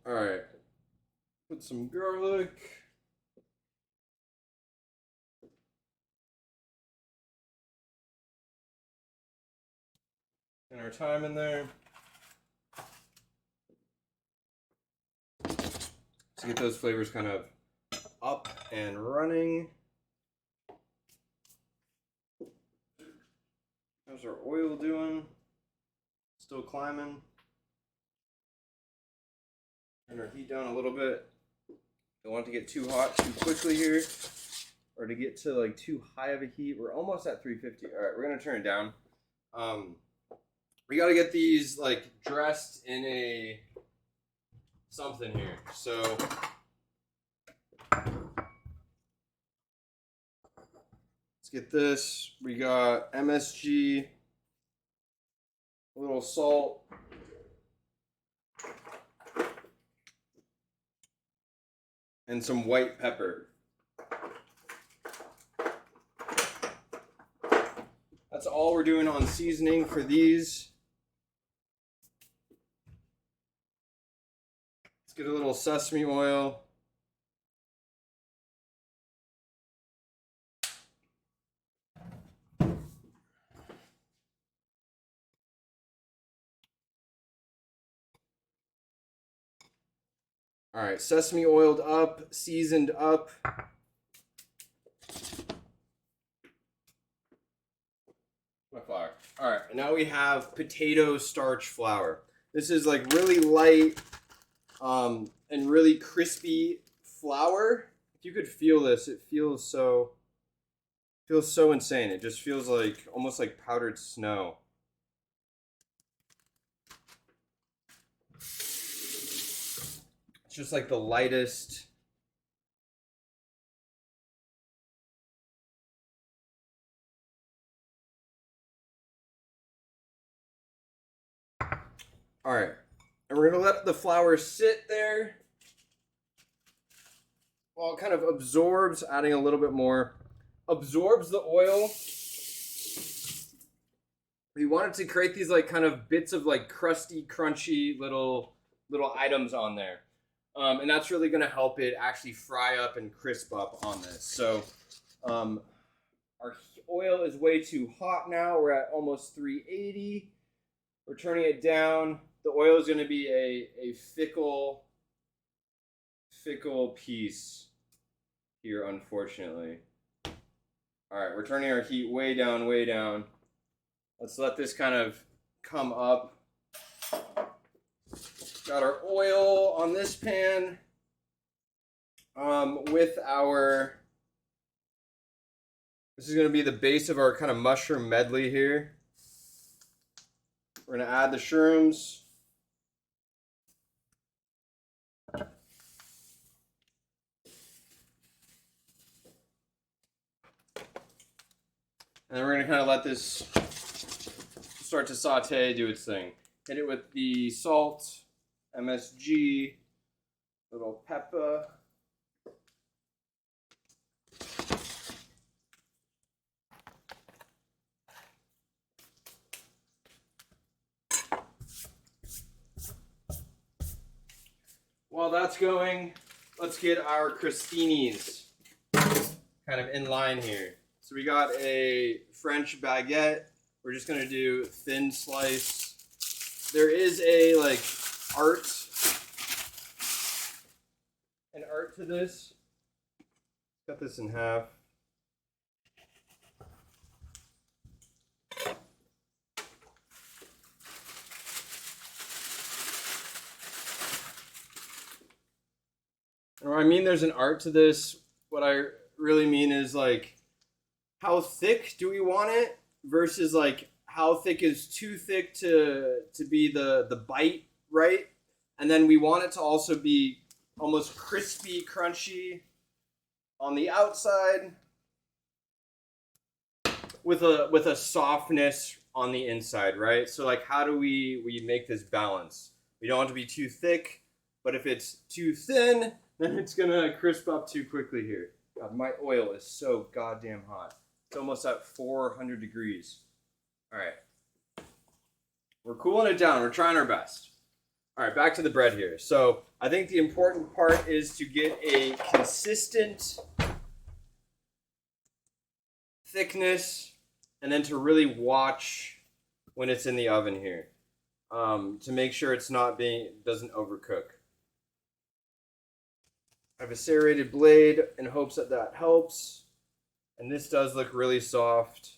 Alright, put some garlic. And our thyme in there. To get those flavors kind of up and running. How's our oil doing? Still climbing. Turn our heat down a little bit. Don't want it to get too hot too quickly here, or to get to like too high of a heat. We're almost at 350. All right, we're gonna turn it down. We gotta get these like dressed in a something here. So let's get this. We got MSG, a little salt. And some white pepper. That's all we're doing on seasoning for these. Let's get a little sesame oil. All right, sesame oiled up, seasoned up. My flour. All right, now we have potato starch flour. This is like really light and really crispy flour. If you could feel this, it feels so insane. It just feels like almost like powdered snow. Just like the lightest. All right, and we're gonna let the flour sit there while it kind of absorbs, adding a little bit more, absorbs the oil. We wanted to create these like kind of bits of like crusty, crunchy little items on there. And that's really going to help it actually fry up and crisp up on this. So our oil is way too hot now. We're at almost 380. We're turning it down. The oil is going to be a fickle piece here, unfortunately. All right, we're turning our heat way down, way down. Let's let this kind of come up. Got our oil on this pan with our, this is going to be the base of our kind of mushroom medley here. We're going to add the shrooms. And then we're going to kind of let this start to saute, do its thing. Hit it with the salt. MSG, little pepper. While that's going, let's get our crostinis kind of in line here. So we got a French baguette. We're just gonna do thin slice. There is a like an art to this. Cut this in half. And what I mean there's an art to this, what I really mean is like how thick do we want it versus like how thick is too thick to be the bite, right? And then we want it to also be almost crispy, crunchy on the outside with a softness on the inside, right? So like how do we make this balance? We don't want it to be too thick, but if it's too thin, then it's gonna crisp up too quickly here. God, my oil is so goddamn hot. It's almost at 400 degrees. All right. We're cooling it down. We're trying our best. All right, back to the bread here. So I think the important part is to get a consistent thickness and then to really watch when it's in the oven here to make sure it's not doesn't overcook. I have a serrated blade in hopes that that helps. And this does look really soft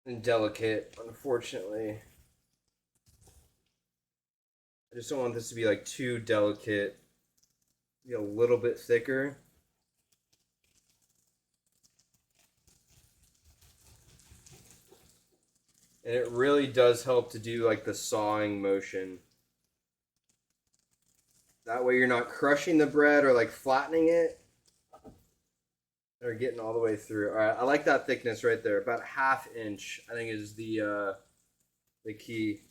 and delicate, unfortunately. I just don't want this to be like too delicate. Be a little bit thicker. And it really does help to do like the sawing motion. That way you're not crushing the bread or like flattening it. Or getting all the way through. All right, I like that thickness right there. About 1/2 inch, I think, is the key.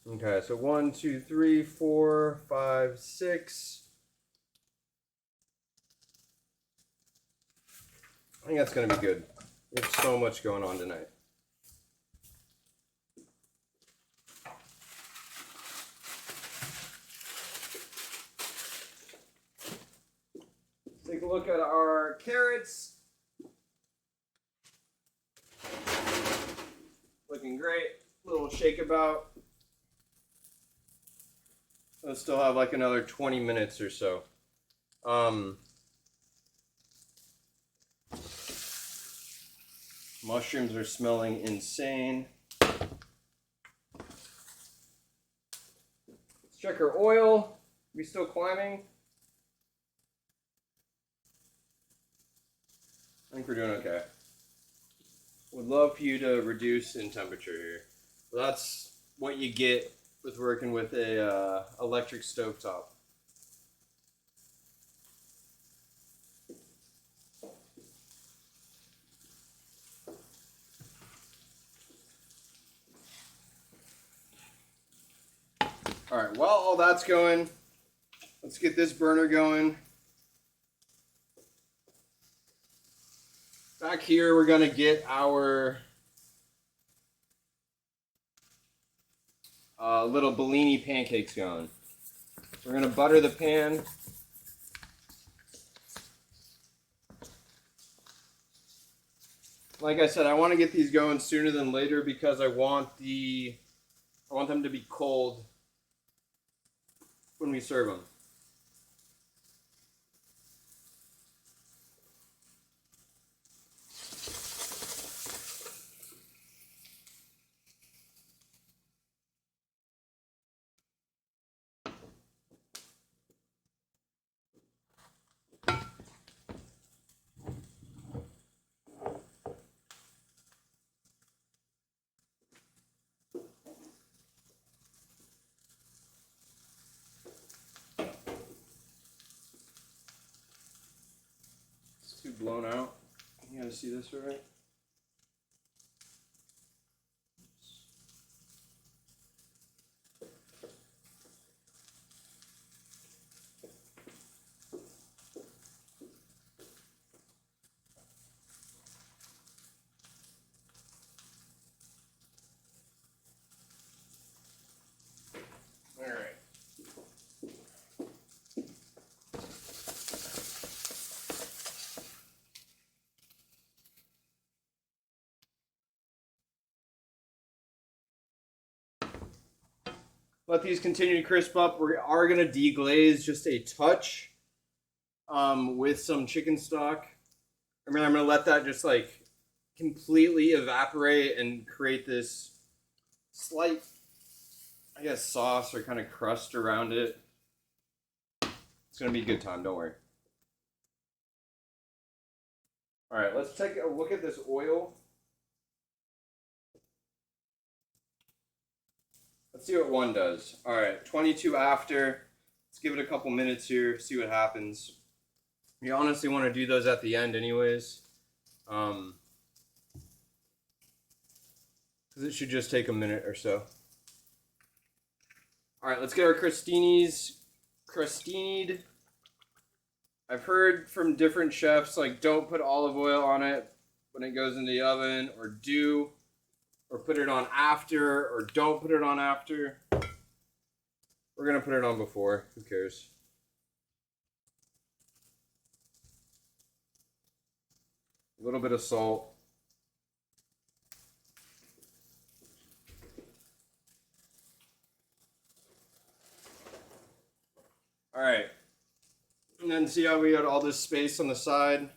Okay, so 1, 2, 3, 4, 5, 6. I think that's going to be good. We have so much going on tonight. Let's take a look at our carrots. Looking great. Little shake about. We'll still have like another 20 minutes or so. Mushrooms are smelling insane. Let's check our oil. We still climbing? I think we're doing okay. Would love for you to reduce in temperature here. Well, that's what you get with working with a electric stovetop. All right, while all that's going, let's get this burner going. Back here, we're gonna get our little Blini pancakes going. We're gonna butter the pan. Like I said, I want to get these going sooner than later because I want them to be cold when we serve them. Too blown out. You gotta see this right? let these continue to crisp up. We are going to deglaze just a touch with some chicken stock. I mean, I'm going to let that just like completely evaporate and create this slight, I guess, sauce or kind of crust around it. It's going to be a good time, don't worry. All right, let's take a look at this oil. Let's see what one does. All right, 22 after. Let's give it a couple minutes here, see what happens. You honestly want to do those at the end anyways. Because it should just take a minute or so. All right, let's get our crostini'd. I've heard from different chefs, like, don't put olive oil on it when it goes into the oven, or do, or put it on after, or don't put it on after. We're going to put it on before. Who cares? A little bit of salt. All right. And then see how we got all this space on the side?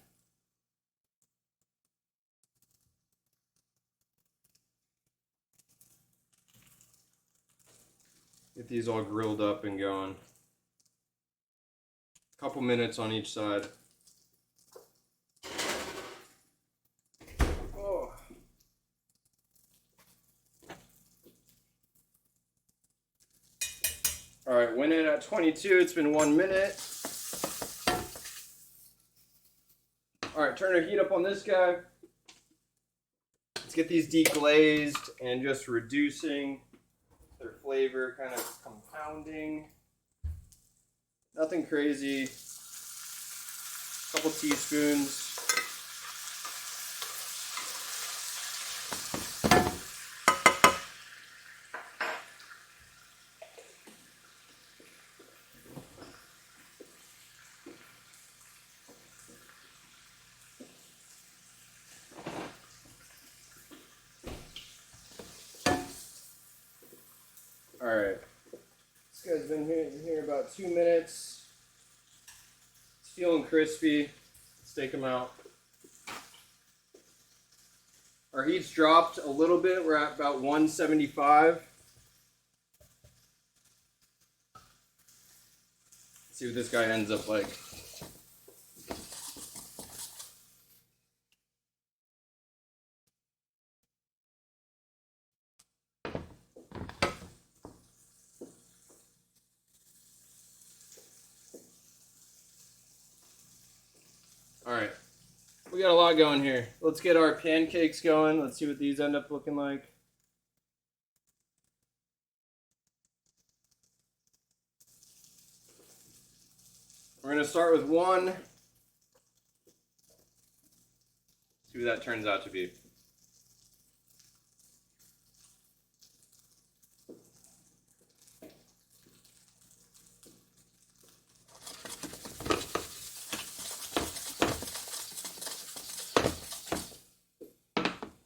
Get these all grilled up and going. A couple minutes on each side. Oh. All right, went in at 22. It's been 1 minute. All right, turn our heat up on this guy. Let's get these deglazed and just reducing their flavor, kind of compounding. Nothing crazy. Couple teaspoons. All right, this guy's been here about 2 minutes. It's feeling crispy. Let's take him out. Our heat's dropped a little bit. We're at about 175. Let's see what this guy ends up like. All right, we got a lot going here. Let's get our pancakes going. Let's see what these end up looking like. We're gonna start with one. See what that turns out to be.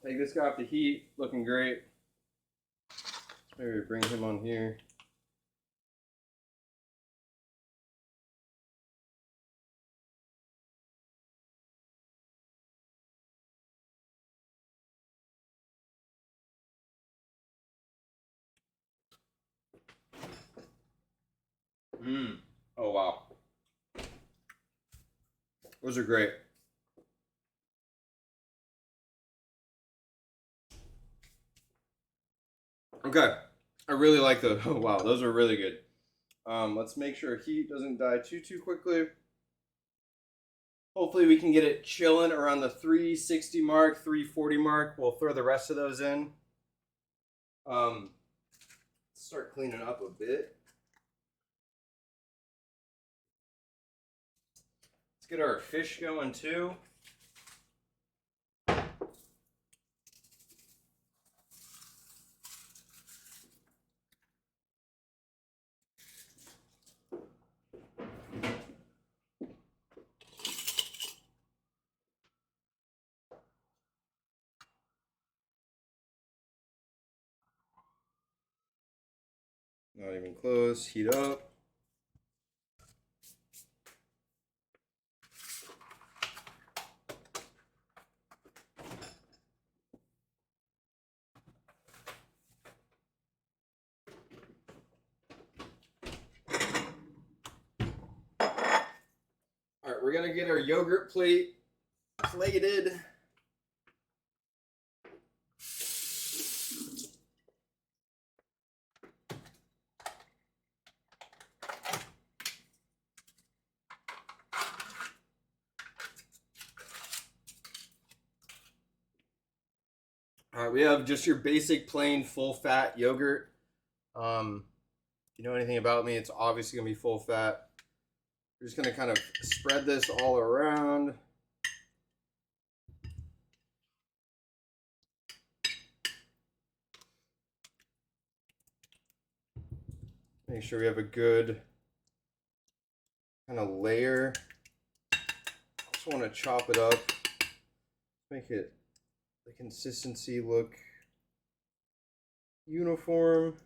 Take this guy off the heat, looking great. Let's maybe bring him on here. Oh wow. Those are great. Okay, I really like those. Oh, wow, those are really good. Let's make sure heat doesn't die too quickly. Hopefully we can get it chilling around the 360 mark, 340 mark. We'll throw the rest of those in. Start cleaning up a bit. Let's get our fish going too. Not even close. Heat up. All right, we're gonna get our yogurt plate plated. All right, we have just your basic plain full fat yogurt. If you know anything about me, it's obviously gonna be full fat. We're just gonna kind of spread this all around. Make sure we have a good kind of layer. Just want to chop it up, make it the consistency look uniform.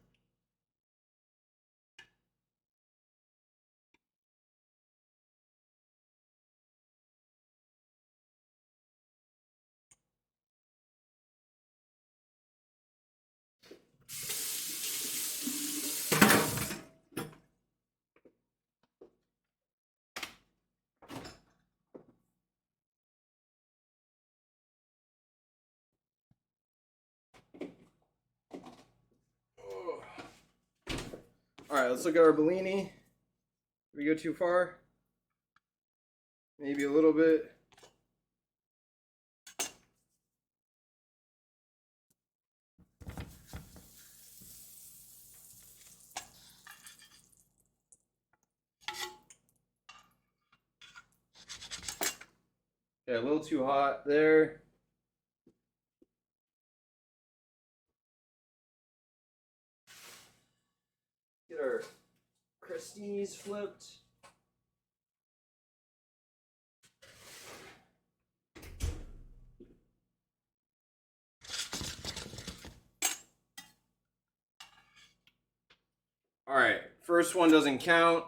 All right, let's look at our Blini. Did we go too far? Maybe a little bit. Okay, a little too hot there. Get our Crostinis flipped. All right, first one doesn't count.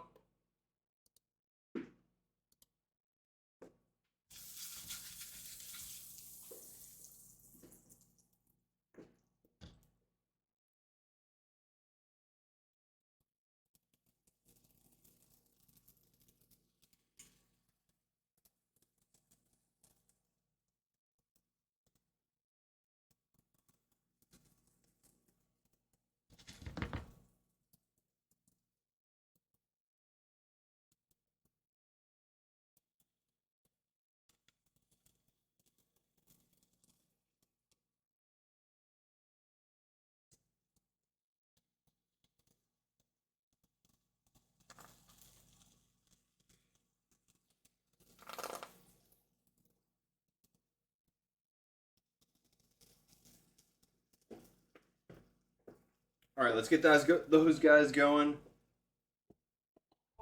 All right, let's get those guys going.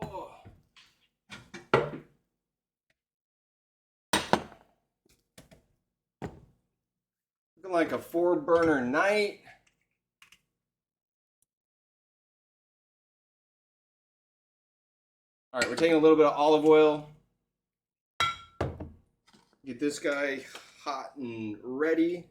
Oh. Looking like a 4-burner night. All right, we're taking a little bit of olive oil. Get this guy hot and ready.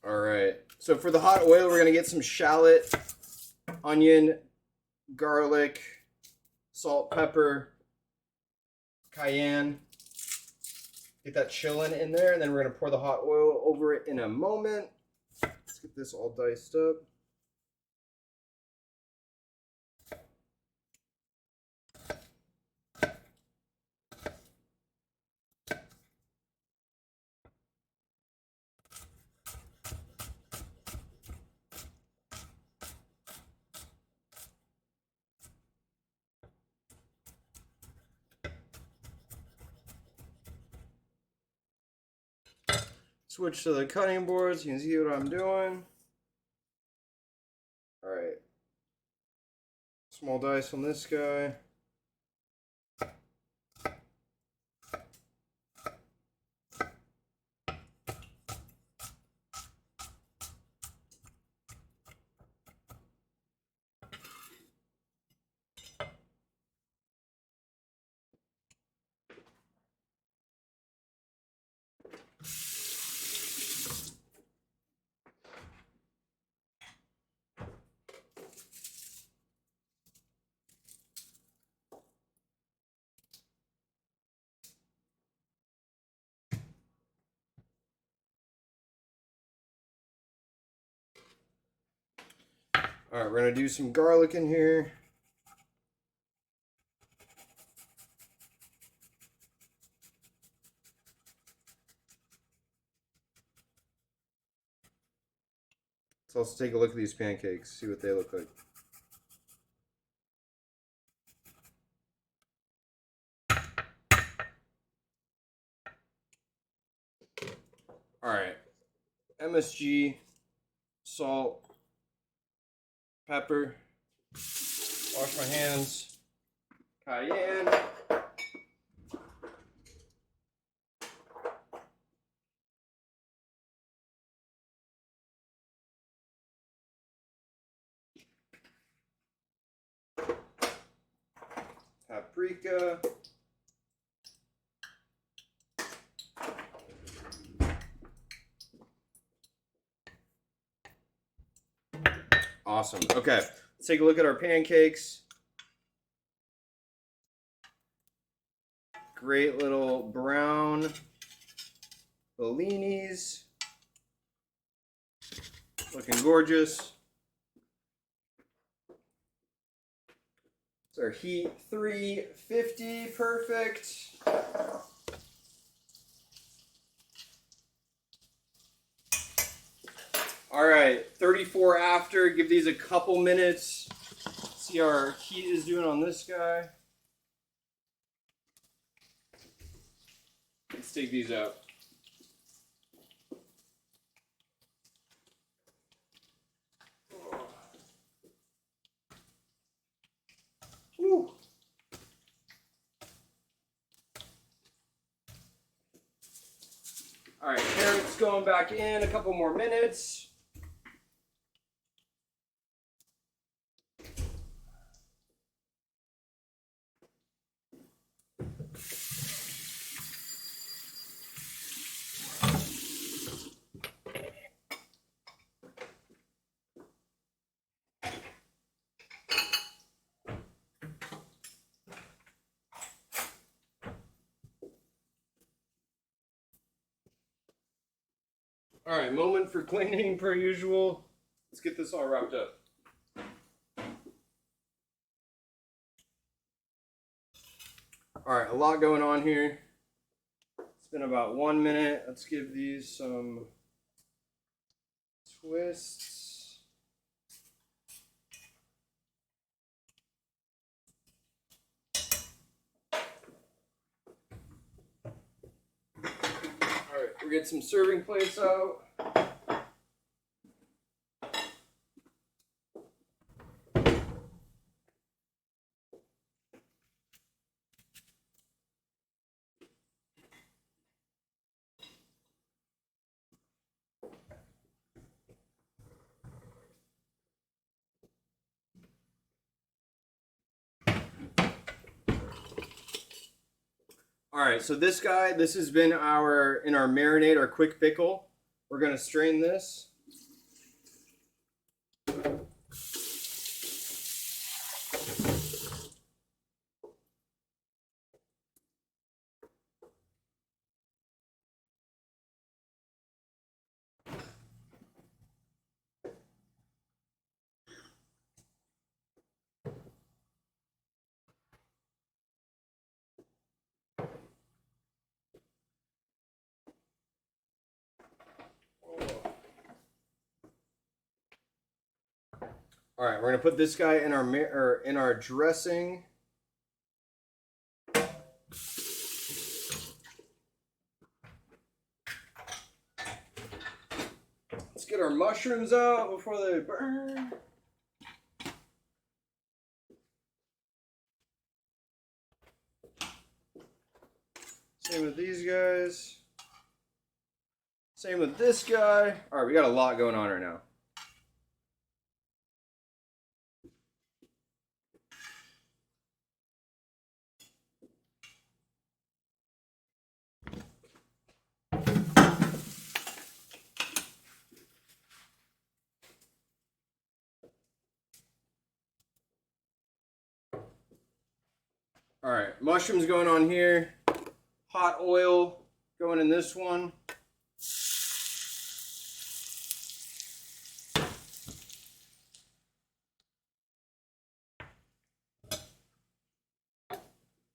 All right, so for the hot oil, we're gonna get some shallot, onion, garlic, salt, pepper, cayenne. Get that chilling in there, and then we're gonna pour the hot oil over it in a moment. Let's get this all diced up. switch to the cutting board so you can see what I'm doing. All right. Small dice on this guy. All right, we're gonna do some garlic in here. Let's also take a look at these pancakes, see what they look like. All right, MSG, salt, pepper, wash my hands, cayenne, paprika, awesome. Okay, let's take a look at our pancakes. Great little brown bellinis. Looking gorgeous. It's our heat 350, perfect. All right, 34 after, give these a couple minutes. See how our heat is doing on this guy. Let's take these out. Woo. All right, carrots going back in, a couple more minutes. All right, moment for cleaning per usual. Let's get this all wrapped up. All right, a lot going on here. It's been about 1 minute. Let's give these some twists. All right, we'll get some serving plates out. All right, so this guy, this has been in our marinade, our quick pickle. We're gonna strain this. All right, we're gonna put this guy in our dressing. get our mushrooms out before they burn. Same with these guys. Same with this guy. All right, we got a lot going on right now. All right, mushrooms going on here. Hot oil going in this one.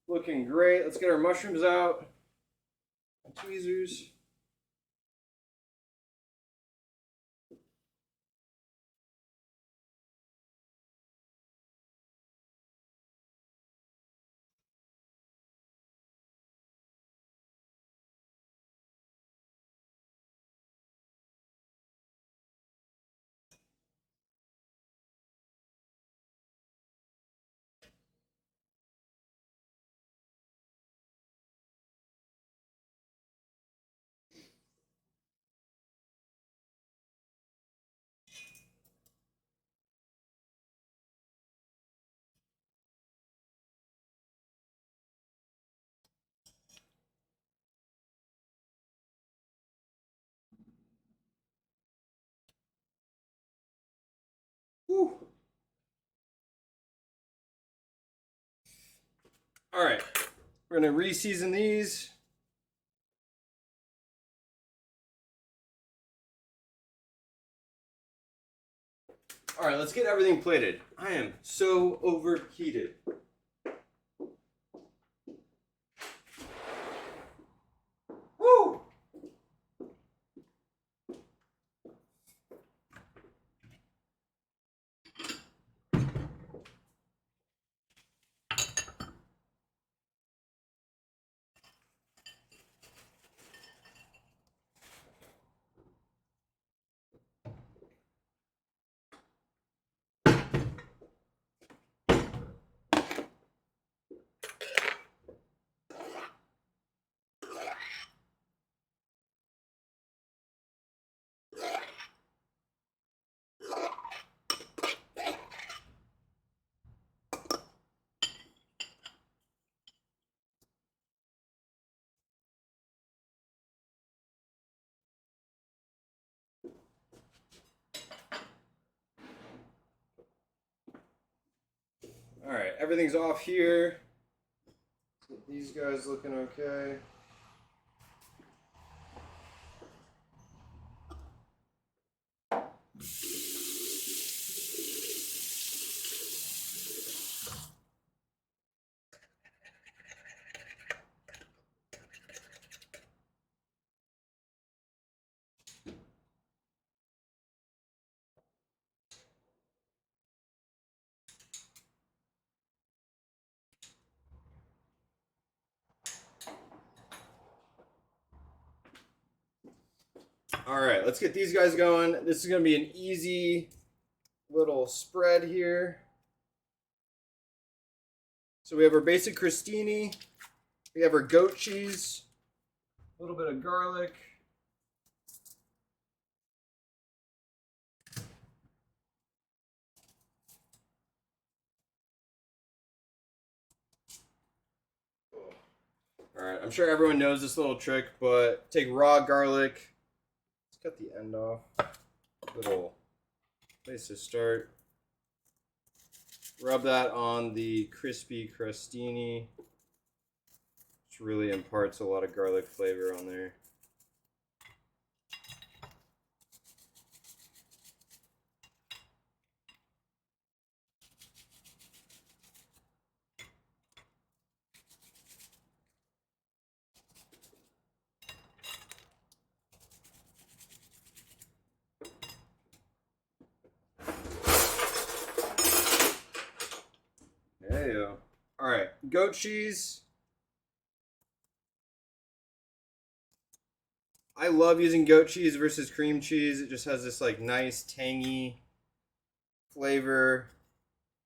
Looking great. Let's get our mushrooms out. Tweezers. Whew. All right, we're gonna re-season these. All right, let's get everything plated. I am so overheated. Woo! All right, everything's off here. Get these guys looking okay. All right, let's get these guys going. This is going to be an easy little spread here. So we have our basic crostini. We have our goat cheese. A little bit of garlic. All right, I'm sure everyone knows this little trick, but take raw garlic. Let's cut the end off. Little place to start. Rub that on the crispy crostini, which really imparts a lot of garlic flavor on there. There you go. All right, goat cheese. I love using goat cheese versus cream cheese. It just has this like nice tangy flavor.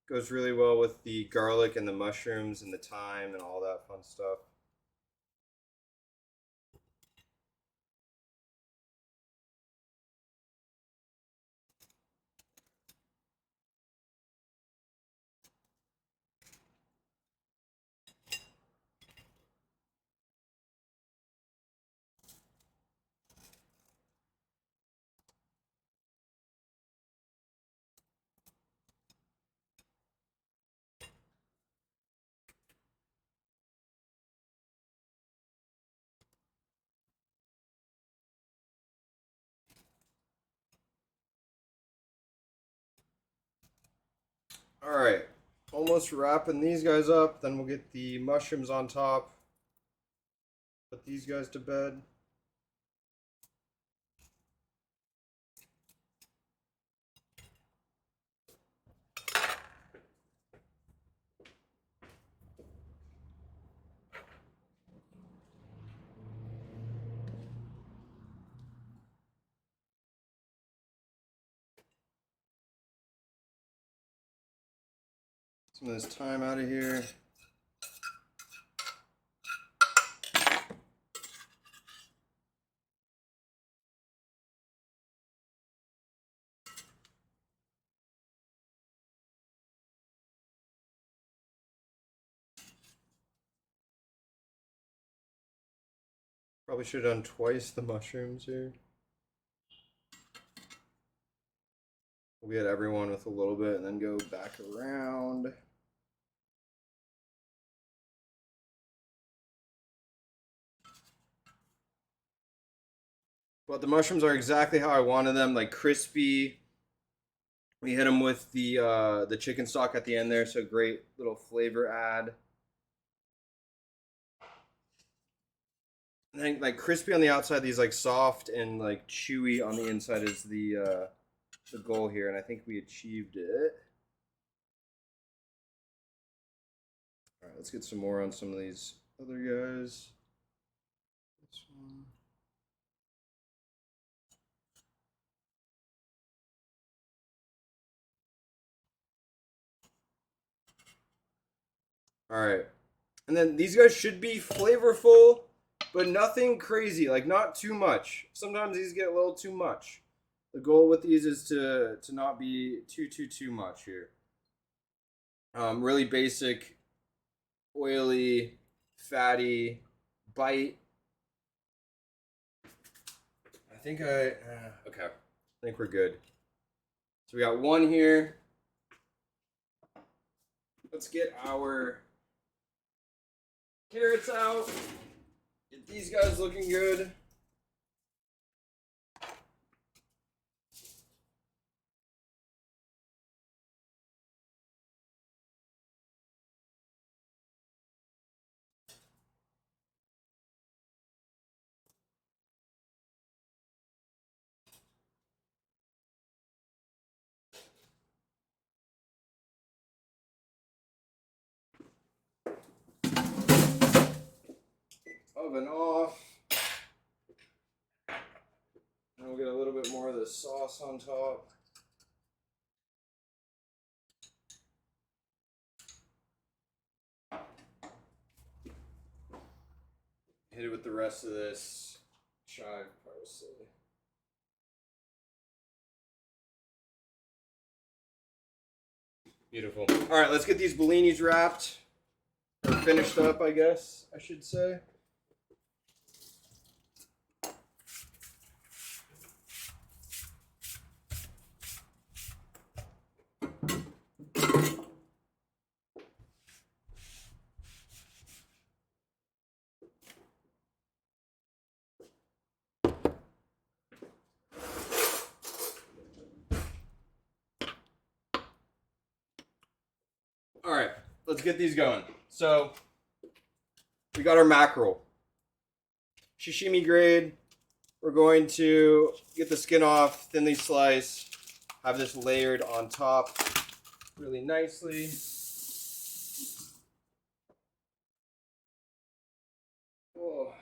Goes really well with the garlic and the mushrooms and the thyme and all that fun stuff. All right, almost wrapping these guys up. Then we'll get the mushrooms on top. Put these guys to bed. Some of this thyme out of here. Probably should have done twice the mushrooms here. We'll get everyone with a little bit and then go back around. But the mushrooms are exactly how I wanted them, like crispy. We hit them with the chicken stock at the end there, so great little flavor add. I think like crispy on the outside, these like soft and like chewy on the inside is the goal here, and I think we achieved it. All right, let's get some more on some of these other guys. This one. All right, and then these guys should be flavorful, but nothing crazy, like not too much. Sometimes these get a little too much. The goal with these is to not be too much here. Really basic, oily, fatty bite. I think okay. I think we're good. So we got one here. Let's get our carrots out. Get these guys looking good. Oven off. And we'll get a little bit more of the sauce on top. Hit it with the rest of this chive parsley. Beautiful. All right, let's get these bellinis wrapped. Or finished up, I guess I should say. All right, let's get these going. So we got our mackerel. Sashimi grade. We're going to get the skin off, thinly slice, have this layered on top really nicely. Oh.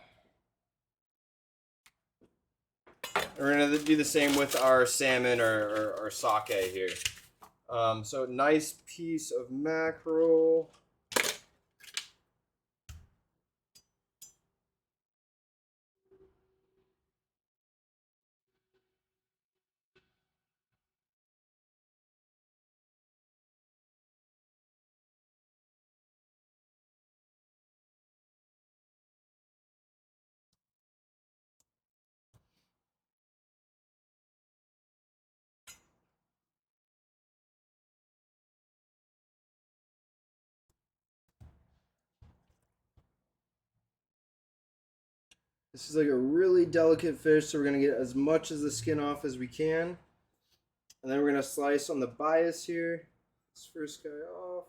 We're gonna do the same with our salmon or sake here. So nice piece of mackerel. This is like a really delicate fish, so we're gonna get as much of the skin off as we can. And then we're gonna slice on the bias here. This first guy off.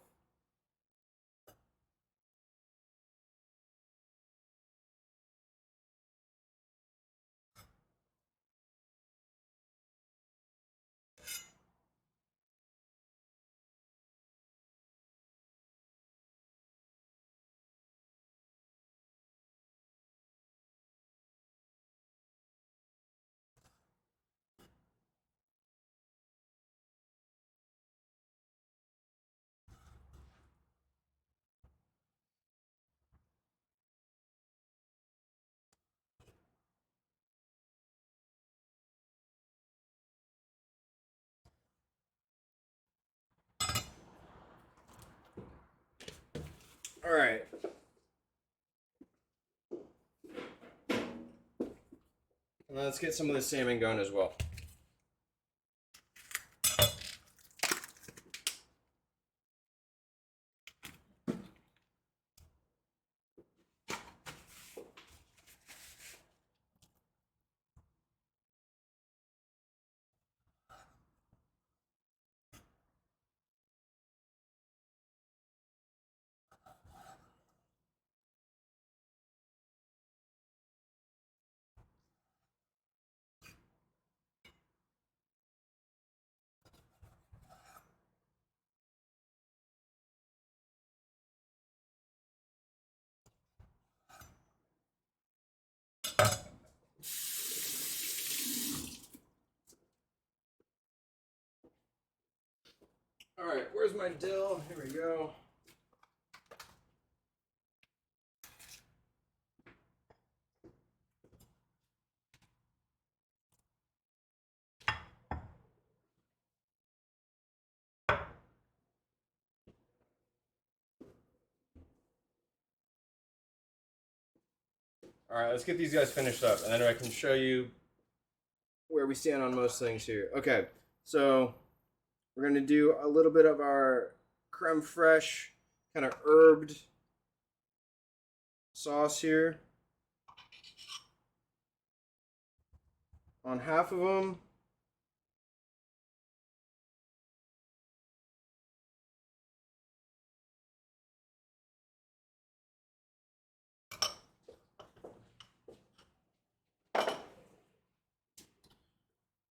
All right. And let's get some of the salmon going as well. All right, where's my dill? Here we go. All right, let's get these guys finished up, and then I can show you where we stand on most things here. Okay, so we're going to do a little bit of our creme fraiche, kind of herbed sauce here on half of them.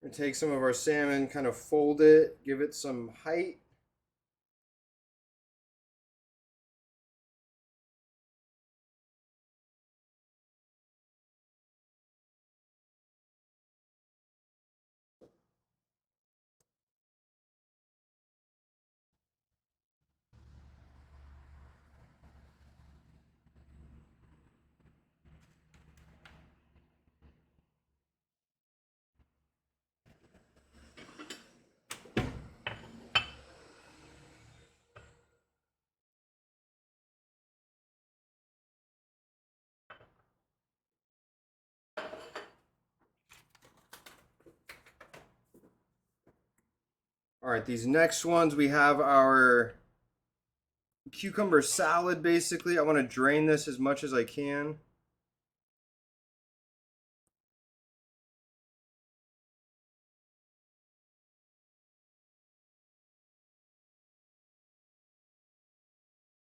We're going to take some of our salmon, kind of fold it, give it some height. All right, these next ones, we have our cucumber salad, basically. I want to drain this as much as I can.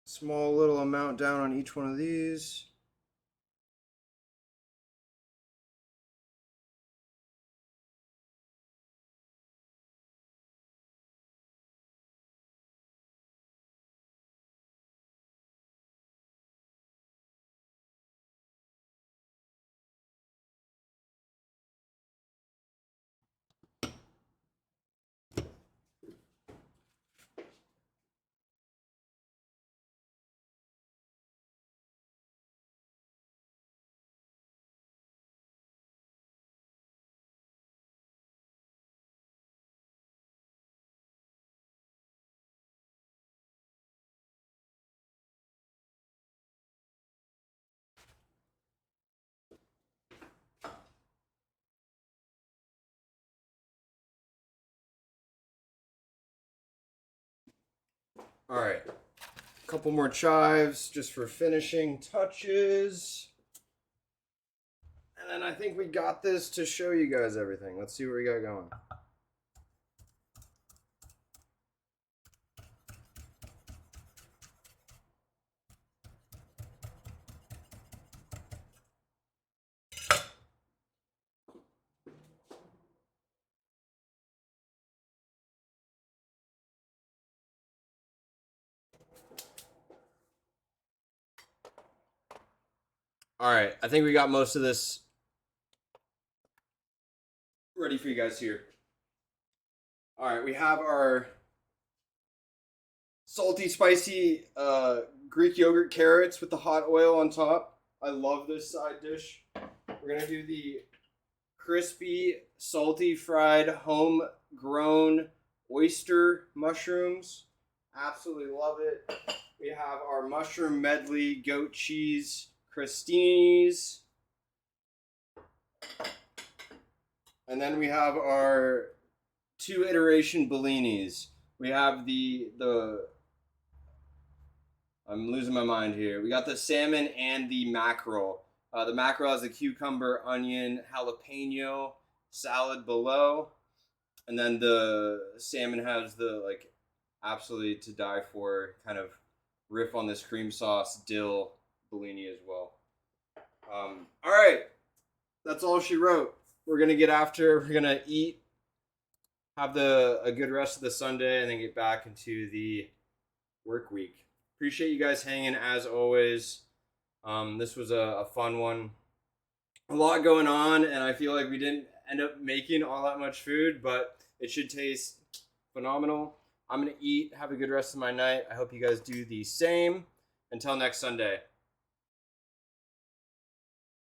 Small little amount down on each one of these. All right. A couple more chives just for finishing touches. And then I think we got this to show you guys everything. Let's see what we got going. All right, I think we got most of this ready for you guys here. All right, we have our salty, spicy Greek yogurt carrots with the hot oil on top. I love this side dish. We're gonna do the crispy, salty, fried, homegrown oyster mushrooms. Absolutely love it. We have our mushroom medley, goat cheese, crostinis. And then we have our 2-iteration bellinis. We have the I'm losing my mind here. We got the salmon and the mackerel. The mackerel has the cucumber, onion, jalapeno salad below. And then the salmon has the like absolutely to die for kind of riff on this cream sauce dill bellini as well. All right, that's all she wrote. We're gonna get after. We're gonna eat, have a good rest of the Sunday, and then get back into the work week. Appreciate you guys hanging as always. This was a fun one. A lot going on, and I feel like we didn't end up making all that much food, but it should taste phenomenal. I'm gonna eat, have a good rest of my night. I hope you guys do the same. Until next Sunday.